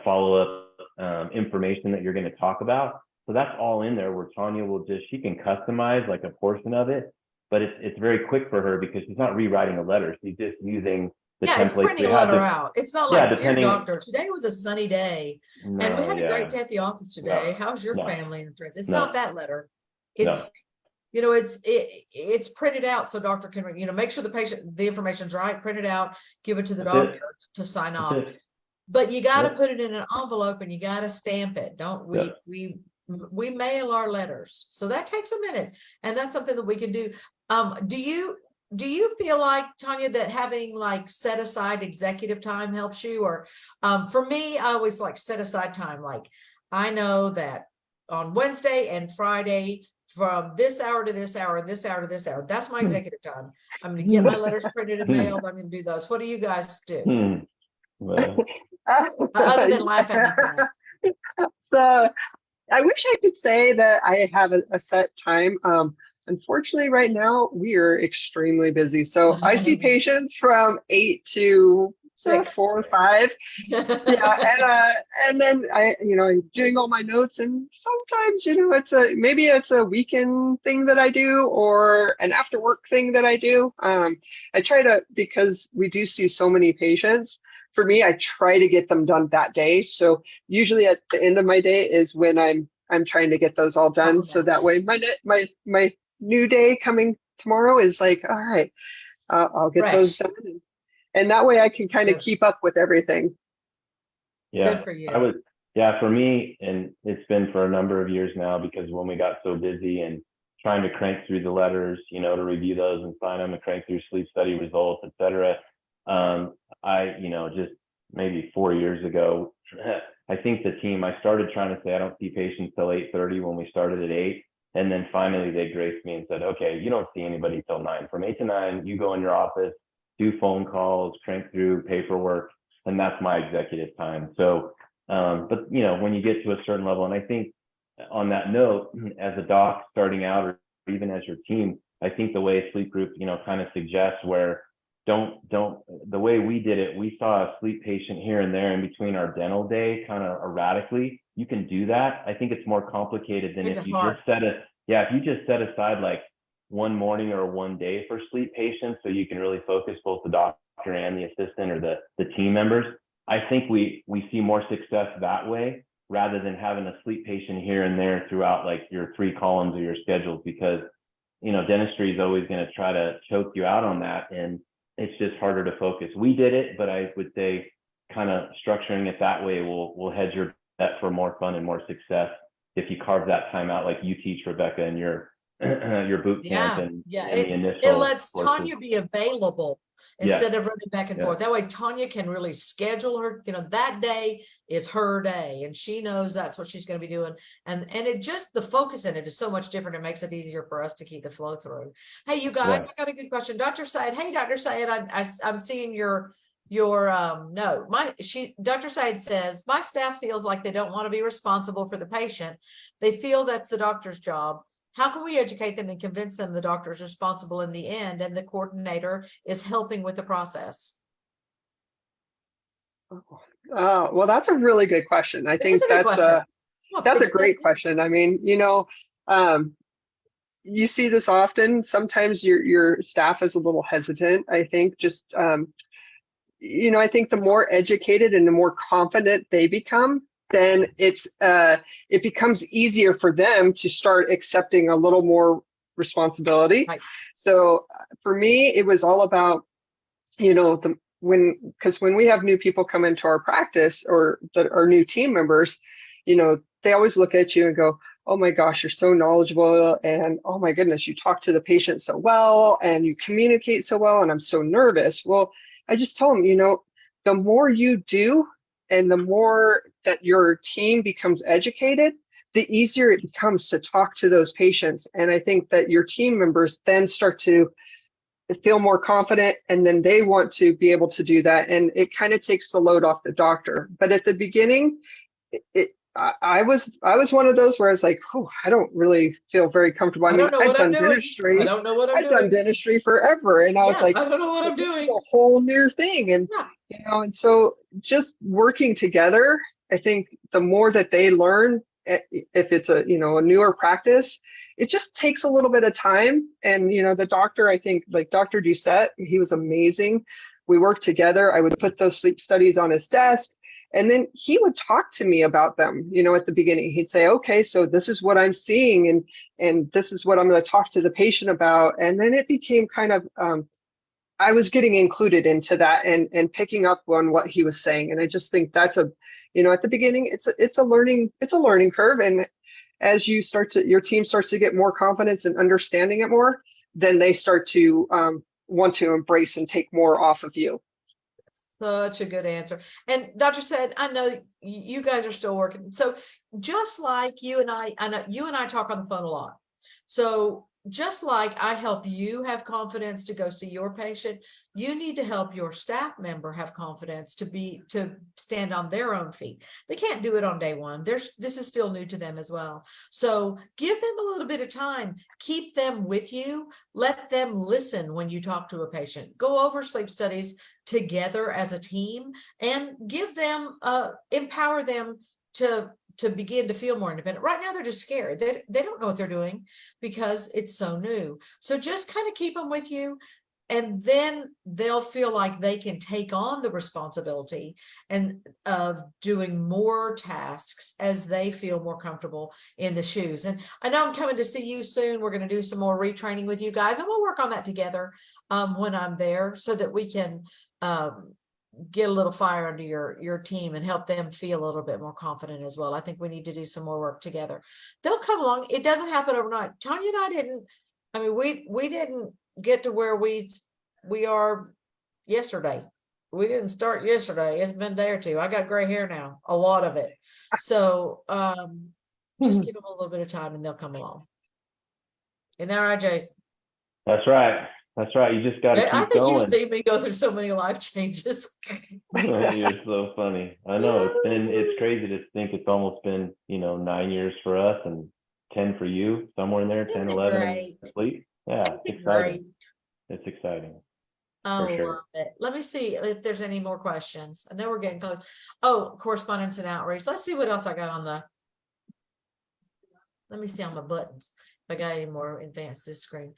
follow-up information that you're going to talk about. So that's all in there where Tanya will she can customize like a portion of it. But it's very quick for her because she's not rewriting a letter. She's just using the templates. It's printing a letter out. It's not like, dear doctor, today was a sunny day and we had a great day at the office today. How's your family and friends? It's not that letter. It's, it's printed out so doctor can, make sure the information's right, print it out, give it to the doctor to sign off. But you got to put it in an envelope and you got to stamp it. We mail our letters. So that takes a minute. And that's something that we can do. Do you feel like, Tanya, that having like set aside executive time helps you? Or for me, I always like set aside time. Like I know that on Wednesday and Friday from this hour to this hour and this hour to this hour, that's my executive time. I'm going to get my letters printed and mailed. I'm going to do those. What do you guys do? Other than laugh at me. So I wish I could say that I have a set time. Unfortunately, right now we are extremely busy. So I see patients from 8 to 4 or 5. And then I'm doing all my notes, and sometimes maybe it's a weekend thing that I do or an after work thing that I do. I try to, because we do see so many patients. For me, I try to get them done that day. So usually at the end of my day is when I'm trying to get those all done. So that way my new day coming tomorrow is like, all right, I'll get those done. And that way I can kind of keep up with everything. Yeah, good for you. For me, and it's been for a number of years now, because when we got so busy and trying to crank through the letters, to review those and sign them and crank through sleep study results, et cetera. I just maybe 4 years ago, I think the team, I started trying to say, I don't see patients till 8:30 when we started at 8. And then finally they graced me and said, okay, you don't see anybody till 9. From 8 to 9, you go in your office, do phone calls, crank through paperwork, and that's my executive time. So, but when you get to a certain level, and I think on that note, as a doc starting out, or even as your team, I think the way Sleep Group, kind of suggests where the way we did it, we saw a sleep patient here and there in between our dental day, kind of erratically. You can do that. I think it's more complicated than if you just set aside like one morning or one day for sleep patients, so you can really focus both the doctor and the assistant or the team members. I think we see more success that way rather than having a sleep patient here and there throughout like your 3 columns of your schedules, because dentistry is always going to try to choke you out on that. And it's just harder to focus. We did it, but I would say kind of structuring it that way will hedge your bet for more fun and more success if you carve that time out like you teach, Rebecca, in your boot camp and the initial it lets courses. Tanya be available instead of running back and forth. That way Tanya can really schedule her, that day is her day and she knows that's what she's going to be doing. And it just, the focus in it is so much different. It makes it easier for us to keep the flow through. Hey, you guys, I got a good question. Dr. Syed, hey, Dr. Syed, I'm seeing your note. Dr. Syed says, my staff feels like they don't want to be responsible for the patient. They feel that's the doctor's job. How can we educate them and convince them the doctor is responsible in the end and the coordinator is helping with the process? Well, that's a really good question. I think that's a great question. I mean, you see this often. Sometimes your staff is a little hesitant. I think just, I think the more educated and the more confident they become, then it becomes easier for them to start accepting a little more responsibility. Right. So for me, it was all about, because when we have new people come into our practice or that are new team members, they always look at you and go, oh my gosh, you're so knowledgeable. And oh my goodness, you talk to the patient so well and you communicate so well. And I'm so nervous. Well, I just tell them, the more you do, and the more that your team becomes educated, the easier it becomes to talk to those patients. And I think that your team members then start to feel more confident, and then they want to be able to do that. And it kind of takes the load off the doctor. But at the beginning, I was one of those where I was like, oh, I don't really feel very comfortable. I mean, I've done dentistry. I don't know what I'm doing. I've done dentistry forever. And I was like, I don't know what I'm doing. It's a whole new thing. And, and so just working together, I think the more that they learn, if it's a newer practice, it just takes a little bit of time. And, the doctor, I think like Dr. Doucette, he was amazing. We worked together. I would put those sleep studies on his desk. And then he would talk to me about them, at the beginning. He'd say, okay, so this is what I'm seeing, and this is what I'm going to talk to the patient about. And then it became kind of, I was getting included into that and picking up on what he was saying. And I just think that's at the beginning, it's a learning curve. And as your team starts to get more confidence and understanding it more, then they start to want to embrace and take more off of you. Such a good answer. And Dr. Said, I know you guys are still working. So just like you and I know you and I talk on the phone a lot. So just like I help you have confidence to go see your patient, you need to help your staff member have confidence to stand on their own feet. They can't do it on day one. This is still new to them as well. So give them a little bit of time. Keep them with you. Let them listen when you talk to a patient. Go over sleep studies together as a team and give them, empower them to begin to feel more independent. Right now, they're just scared. They don't know what they're doing because it's so new. So just kind of keep them with you, and then they'll feel like they can take on the responsibility and of doing more tasks as they feel more comfortable in the shoes. And I know I'm coming to see you soon. We're going to do some more retraining with you guys, and we'll work on that together when I'm there so that we can get a little fire under your team and help them feel a little bit more confident as well. I think we need to do some more work together. They'll come along. It doesn't happen overnight. Tanya and I we didn't get to where we are yesterday. We didn't start yesterday. It's been a day or two. I got gray hair now, a lot of it. So just give them a little bit of time and they'll come along. Isn't that right, Jason? That's right. That's right. You just got to keep going. I think you've seen me go through so many life changes. You're so funny. I know it's crazy to think it's almost been, 9 years for us and 10 for you, somewhere in there, 10, 11 sleep. Yeah, it's exciting. It's exciting. I love it. Let me see if there's any more questions. I know we're getting close. Oh, correspondence and outreach. Let's see what else I got let me see on my buttons. If I got any more advanced this screen.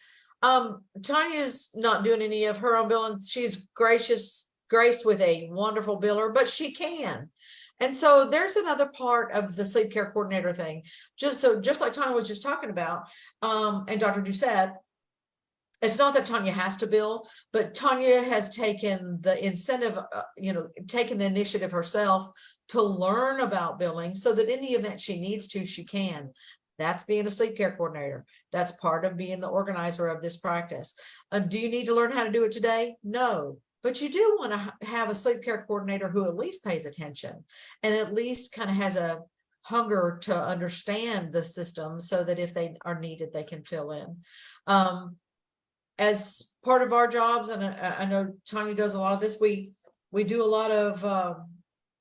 Tanya's not doing any of her own billing. She's graced with a wonderful biller, but she can. And so there's another part of the sleep care coordinator thing. Just like Tanya was just talking about, and Dr. Doucette, it's not that Tanya has to bill, but Tanya has taken the incentive, taken the initiative herself to learn about billing so that in the event she needs to, she can. That's being a sleep care coordinator. That's part of being the organizer of this practice. Do you need to learn how to do it today? No, but you do want to have a sleep care coordinator who at least pays attention and at least kind of has a hunger to understand the system so that if they are needed, they can fill in. As part of our jobs, and I know Tanya does a lot of this, we do a lot of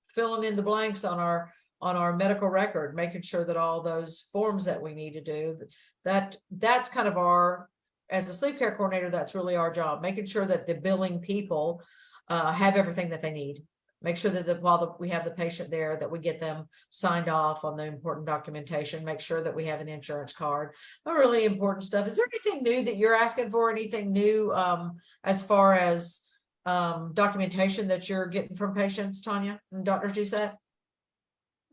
filling in the blanks on our medical record, making sure that all those forms that we need to do, that's kind of our, as a sleep care coordinator, that's really our job, making sure that the billing people have everything that they need. Make sure that while we have the patient there, that we get them signed off on the important documentation, make sure that we have an insurance card, really important stuff. Is there anything new that you're asking for? Anything new as far as documentation that you're getting from patients, Tanya and Dr. Doucette?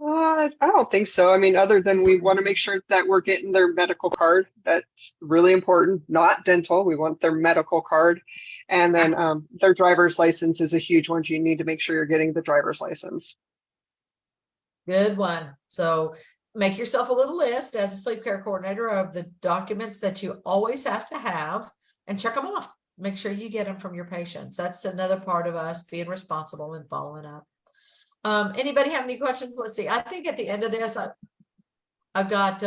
I don't think so. I mean, other than we want to make sure that we're getting their medical card. That's really important, not dental. We want their medical card. And then their driver's license is a huge one. You need to make sure you're getting the driver's license. Good one. So make yourself a little list as a sleep care coordinator of the documents that you always have to have and check them off. Make sure you get them from your patients. That's another part of us being responsible and following up. Anybody have any questions? Let's see. I think at the end of this, I've got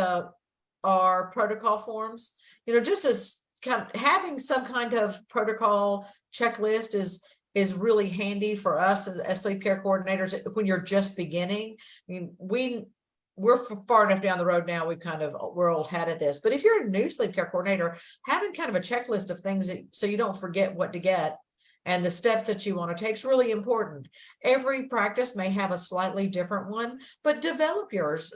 our protocol forms, just as kind of having some kind of protocol checklist is really handy for us as sleep care coordinators when you're just beginning. I mean, we're far enough down the road now, we're old hat at this, but if you're a new sleep care coordinator, having kind of a checklist of things so you don't forget what to get and the steps that you want to take is really important. Every practice may have a slightly different one, but develop yours.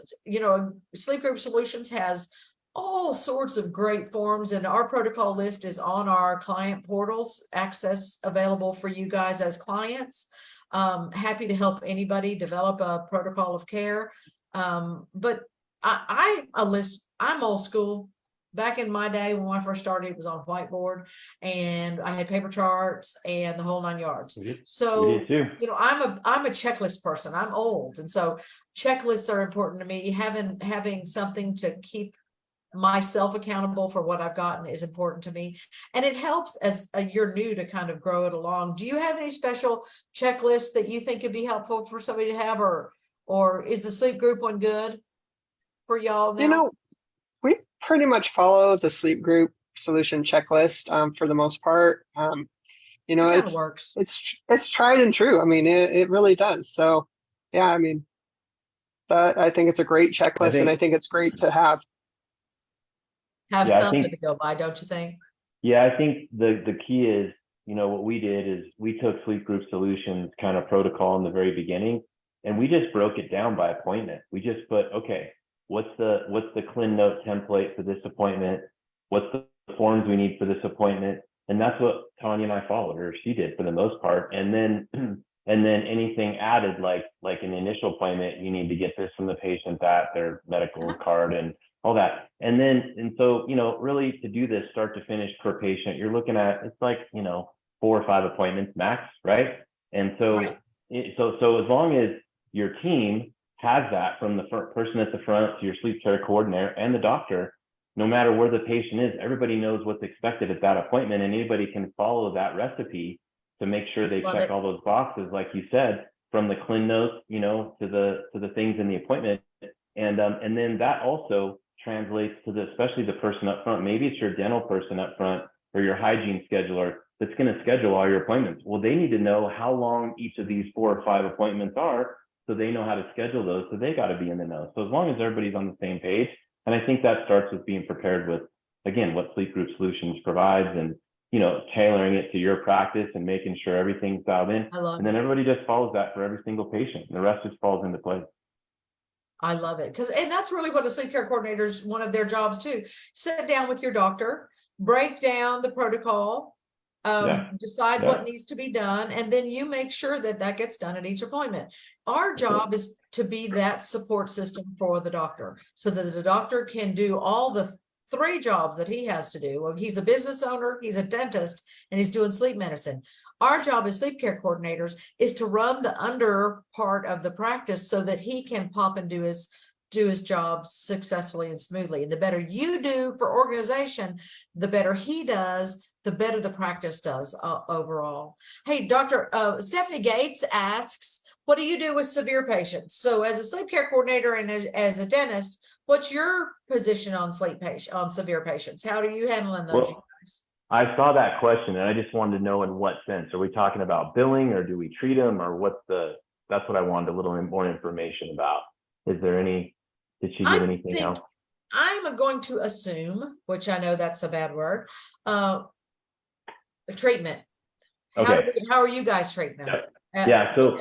Sleep Group Solutions has all sorts of great forms, and our protocol list is on our client portals, access available for you guys as clients. Happy to help anybody develop a protocol of care. But I'm old school. Back in my day, when I first started, it was on whiteboard and I had paper charts and the whole 9 yards. So, I'm a checklist person. I'm old. And so checklists are important to me. Having something to keep myself accountable for what I've gotten is important to me. And it helps as you're new to kind of grow it along. Do you have any special checklists that you think could be helpful for somebody to have, or is the sleep group one good for y'all now? We pretty much follow the Sleep Group Solution checklist for the most part. It works. It's tried and true. I mean, it really does. So, yeah, I mean, I think it's a great checklist, and I think it's great to have something to go by, don't you think? Yeah, I think the key is, what we did is we took Sleep Group Solutions kind of protocol in the very beginning, and we just broke it down by appointment. We just put, okay, what's the CLIN note template for this appointment? What's the forms we need for this appointment? And that's what Tanya and I followed, or she did for the most part. And then anything added, like an initial appointment, you need to get this from the patient, their medical card and all that. And so, really to do this start to finish per patient, you're looking at, it's like, 4 or 5 appointments max, right? And so, so as long as your team has that, from the person at the front to your sleep care coordinator and the doctor, no matter where the patient is, everybody knows what's expected at that appointment, and anybody can follow that recipe to make sure they check all those boxes, like you said, from the CLIN notes, to the things in the appointment. And then that also translates to especially the person up front. Maybe it's your dental person up front or your hygiene scheduler that's going to schedule all your appointments. Well, they need to know how long each of these 4 or 5 appointments are, so they know how to schedule those. So they got to be in the know. So as long as everybody's on the same page, and I think that starts with being prepared with, again, what Sleep Group Solutions provides, and tailoring it to your practice and making sure everything's dialed in. And then everybody just follows that for every single patient, and the rest just falls into place. I love it, and that's really what a sleep care coordinator's one of their jobs too. Sit down with your doctor, break down the protocol, decide what needs to be done, and then you make sure that gets done at each appointment. Our job is to be that support system for the doctor, so that the doctor can do all the 3 jobs that he has to do. Well, he's a business owner, he's a dentist, and he's doing sleep medicine. Our job as sleep care coordinators is to run the under part of the practice so that he can pop and do his job successfully and smoothly. And the better you do for organization, the better he does, the better the practice does overall. Hey, Dr. Stephanie Gates asks, what do you do with severe patients? So as a sleep care coordinator and as a dentist, what's your position on severe patients? How are you handling those? Well, I saw that question and I just wanted to know in what sense. Are we talking about billing, or do we treat them, or that's what I wanted a little more information about. Is there any, did she give anything else? I'm going to assume, which I know that's a bad word, treatment. Okay. How are you guys treating them? Yeah. So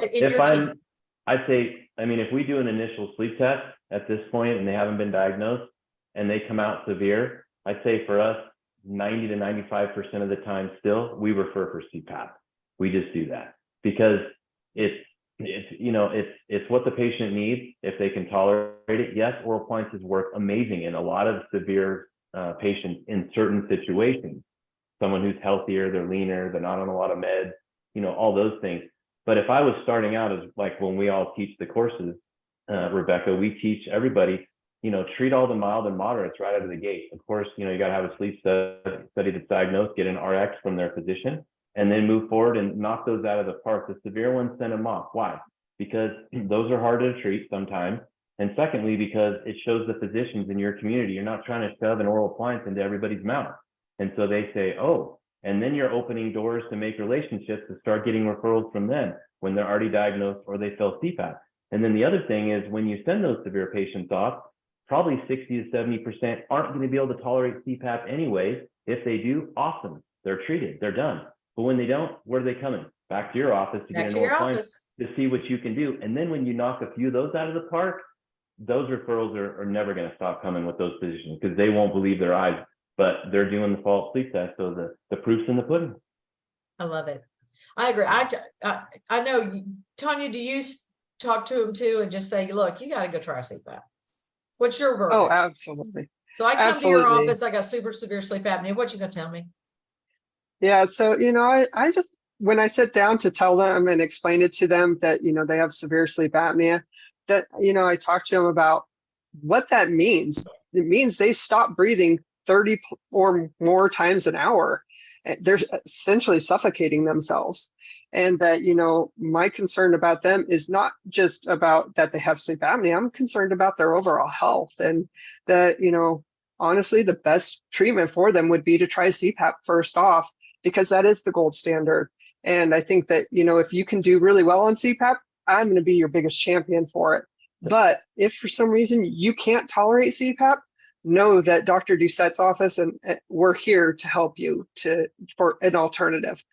I'd say, I mean, if we do an initial sleep test at this point and they haven't been diagnosed and they come out severe, I'd say for us, 90 to 95% of the time still, we refer for CPAP. We just do that because it's what the patient needs. If they can tolerate it, yes, oral appliances work amazing in a lot of severe patients in certain situations. Someone who's healthier, they're leaner, they're not on a lot of meds, all those things. But if I was starting out, as like when we all teach the courses, Rebecca, we teach everybody, treat all the mild and moderates right out of the gate. Of course, you got to have a sleep study that's diagnosed, get an RX from their physician, and then move forward and knock those out of the park. The severe ones, send them off. Why? Because those are harder to treat sometimes. And secondly, because it shows the physicians in your community, you're not trying to shove an oral appliance into everybody's mouth. And so they say, oh, and then you're opening doors to make relationships to start getting referrals from them when they're already diagnosed or they fail CPAP. And then the other thing is when you send those severe patients off, probably 60 to 70% aren't going to be able to tolerate CPAP anyway. If they do, awesome. They're treated, they're done. But when they don't, where are they coming? Back to your office to get an oral appliance to see what you can do. And then when you knock a few of those out of the park, those referrals are never going to stop coming with those physicians because they won't believe their eyes, but they're doing the false sleep test. So the proof's in the pudding. I love it. I agree. I know, Tanya, do you talk to them too and just say, look, you got to go try CPAP? What's your verdict? Oh, absolutely. So I come to your office, I got super severe sleep apnea. What you gonna tell me? Yeah, so I just, when I sit down to tell them and explain it to them that they have severe sleep apnea, that I talk to them about what that means. It means they stop breathing 30 or more times an hour. They're essentially suffocating themselves. And that, my concern about them is not just about that they have sleep apnea. I'm concerned about their overall health, and that, honestly, the best treatment for them would be to try CPAP first off, because that is the gold standard. And I think that, if you can do really well on CPAP, I'm going to be your biggest champion for it. But if for some reason you can't tolerate CPAP, know that Dr. Doucette's office and we're here to help you for an alternative.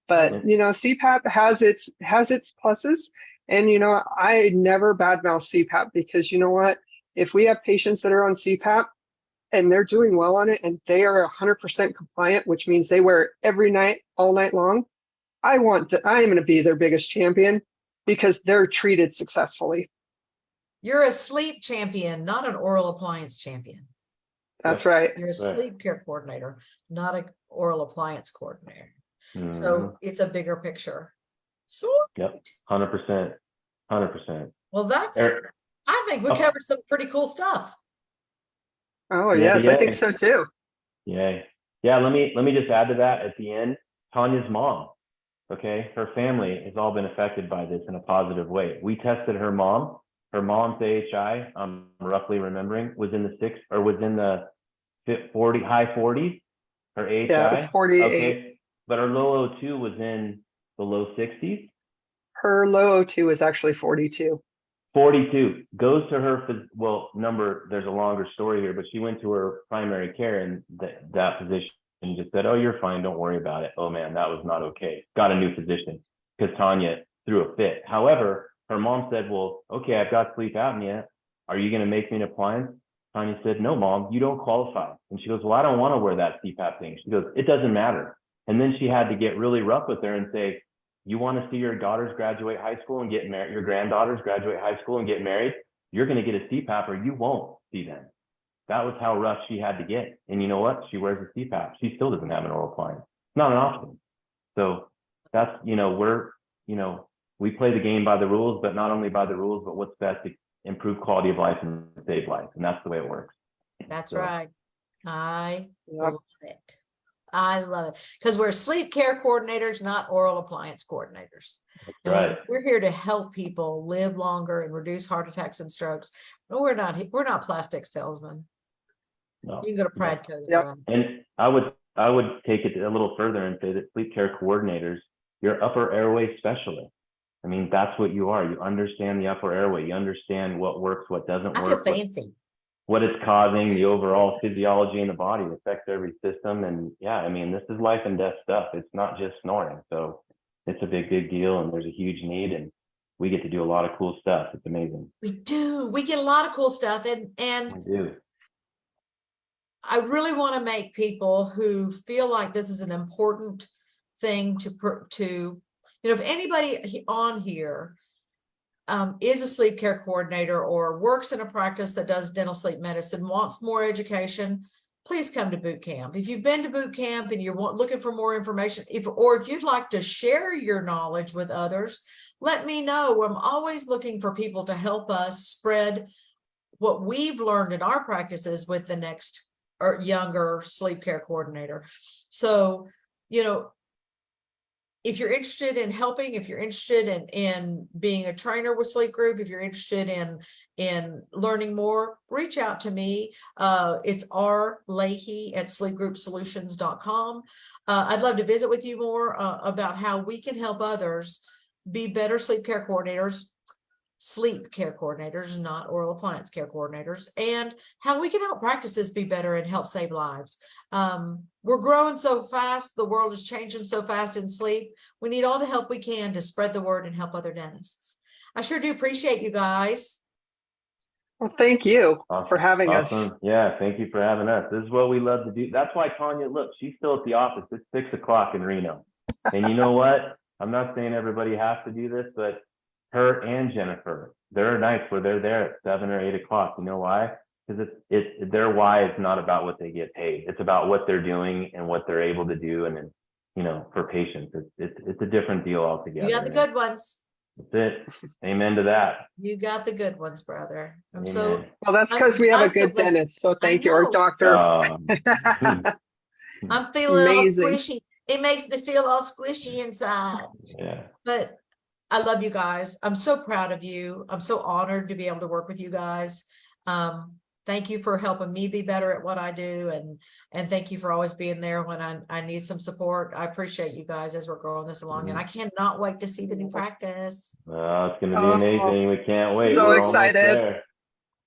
But CPAP has its pluses, and I never badmouth CPAP, because you know what? If we have patients that are on CPAP and they're doing well on it and they are 100% compliant, which means they wear it every night, all night long, I am going to be their biggest champion because they're treated successfully. You're a sleep champion, not an oral appliance champion. That's right. You're a sleep care coordinator, not an oral appliance coordinator. Mm-hmm. So it's a bigger picture. So yep, 100%. Well, I think we covered some pretty cool stuff. Oh, yes, I think so too. Yeah. Let me just add to that at the end. Tanya's mom, okay, her family has all been affected by this in a positive way. We tested her mom. Her mom's AHI, I'm roughly remembering, was in the 40, high 40s. Her AHI. Yeah, it was 48. Okay, but her low O2 was in the low 60s. Her low O2 is actually 42. 42. Goes to her, there's a longer story here, but she went to her primary care, and that physician just said, oh, you're fine, don't worry about it. Oh man, that was not okay. Got a new physician because Tanya threw a fit. However, her mom said, well, okay, I've got sleep apnea. Are you going to make me an appliance? Tanya said, no, mom, you don't qualify. And she goes, well, I don't want to wear that CPAP thing. She goes, it doesn't matter. And then she had to get really rough with her and say, you want to see your daughters graduate high school and get married, your granddaughters graduate high school and get married? You're going to get a CPAP or you won't see them. that was how rough she had to get. And you know what? She wears a CPAP. She still doesn't have an oral appliance. It's not an option. So that's, we play the game by the rules, but not only by the rules, but what's best to improve quality of life and save life. And that's the way it works. That's So, right. I Yep. love it. I love it because we're sleep care coordinators, not oral appliance coordinators. that's And right. we're here to help people live longer and reduce heart attacks and strokes. No, we're not plastic salesmen. No. You can go to Pradco. Yep. And I would take it a little further and say that sleep care coordinators, you're upper airway specialists. I mean, that's what you are. You understand the upper airway. You understand what works, what doesn't I work, feel fancy. what it's causing, the overall physiology in the body. It affects every system. And yeah, I mean, this is life and death stuff. It's not just snoring. So it's a big, big deal. And there's a huge need. And we get to do a lot of cool stuff. It's amazing. We do. We get a lot of cool stuff. And We do. I really want to make people who feel like this is an important thing to if anybody on here is a sleep care coordinator or works in a practice that does dental sleep medicine, wants more education, please come to boot camp. If you've been to boot camp and you're looking for more information, if you'd like to share your knowledge with others, let me know. I'm always looking for people to help us spread what we've learned in our practices with the next or younger sleep care coordinator. So, if you're interested in helping, if you're interested in being a trainer with Sleep Group, if you're interested in learning more, reach out to me. It's Layhe at sleepgroupsolutions.com. I'd love to visit with you more about how we can help others be better sleep care coordinators, not oral appliance care coordinators, and how we can help practices be better and help save lives. We're growing so fast. The world is changing so fast in sleep. We need all the help we can to spread the word and help other dentists. I sure do appreciate you guys. Well, thank you Awesome. for having us. Awesome. Yeah, thank you for having us. This is what we love to do. That's why Tanya, look, she's still at the office. It's 6 o'clock in Reno. And you know what? I'm not saying everybody has to do this, but her and Jennifer, there are nights where they're there at 7 or 8 o'clock. You know why? Because their why is not about what they get paid. It's about what they're doing and what they're able to do. And then, for patients, it's a different deal altogether. You got the good ones. That's it. Amen to that. You got the good ones, brother. Amen. Well, that's because we have a good blessed. dentist. So thank you, our know. doctor. I'm feeling Amazing. all squishy. It makes me feel all squishy inside. Yeah. But I love you guys. I'm so proud of you. I'm so honored to be able to work with you guys. Thank you for helping me be better at what I do. And thank you for always being there when I need some support. I appreciate you guys as we're growing this along. And I cannot wait to see the new practice. It's going to be amazing. We can't wait. So We're excited. almost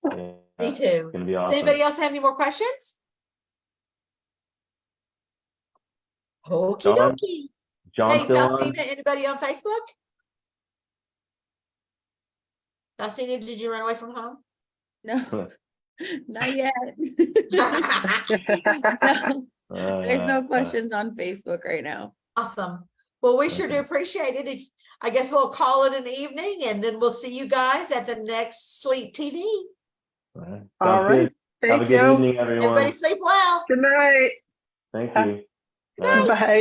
there. Yeah, Me too. It's going to be Does awesome. anybody else have any more questions? Okie John? dokie. John Hey, still on? Faustina, anybody on Facebook? Faustina, did you run away from home? No, not yet. No, there's no questions on Facebook right now. Awesome. Well, we sure do appreciate it. I guess we'll call it an evening and then we'll see you guys at the next Sleep TV. All right. Have a Thank good you. evening, everyone. Everybody sleep well. Good night. Thank you. Good night. Bye.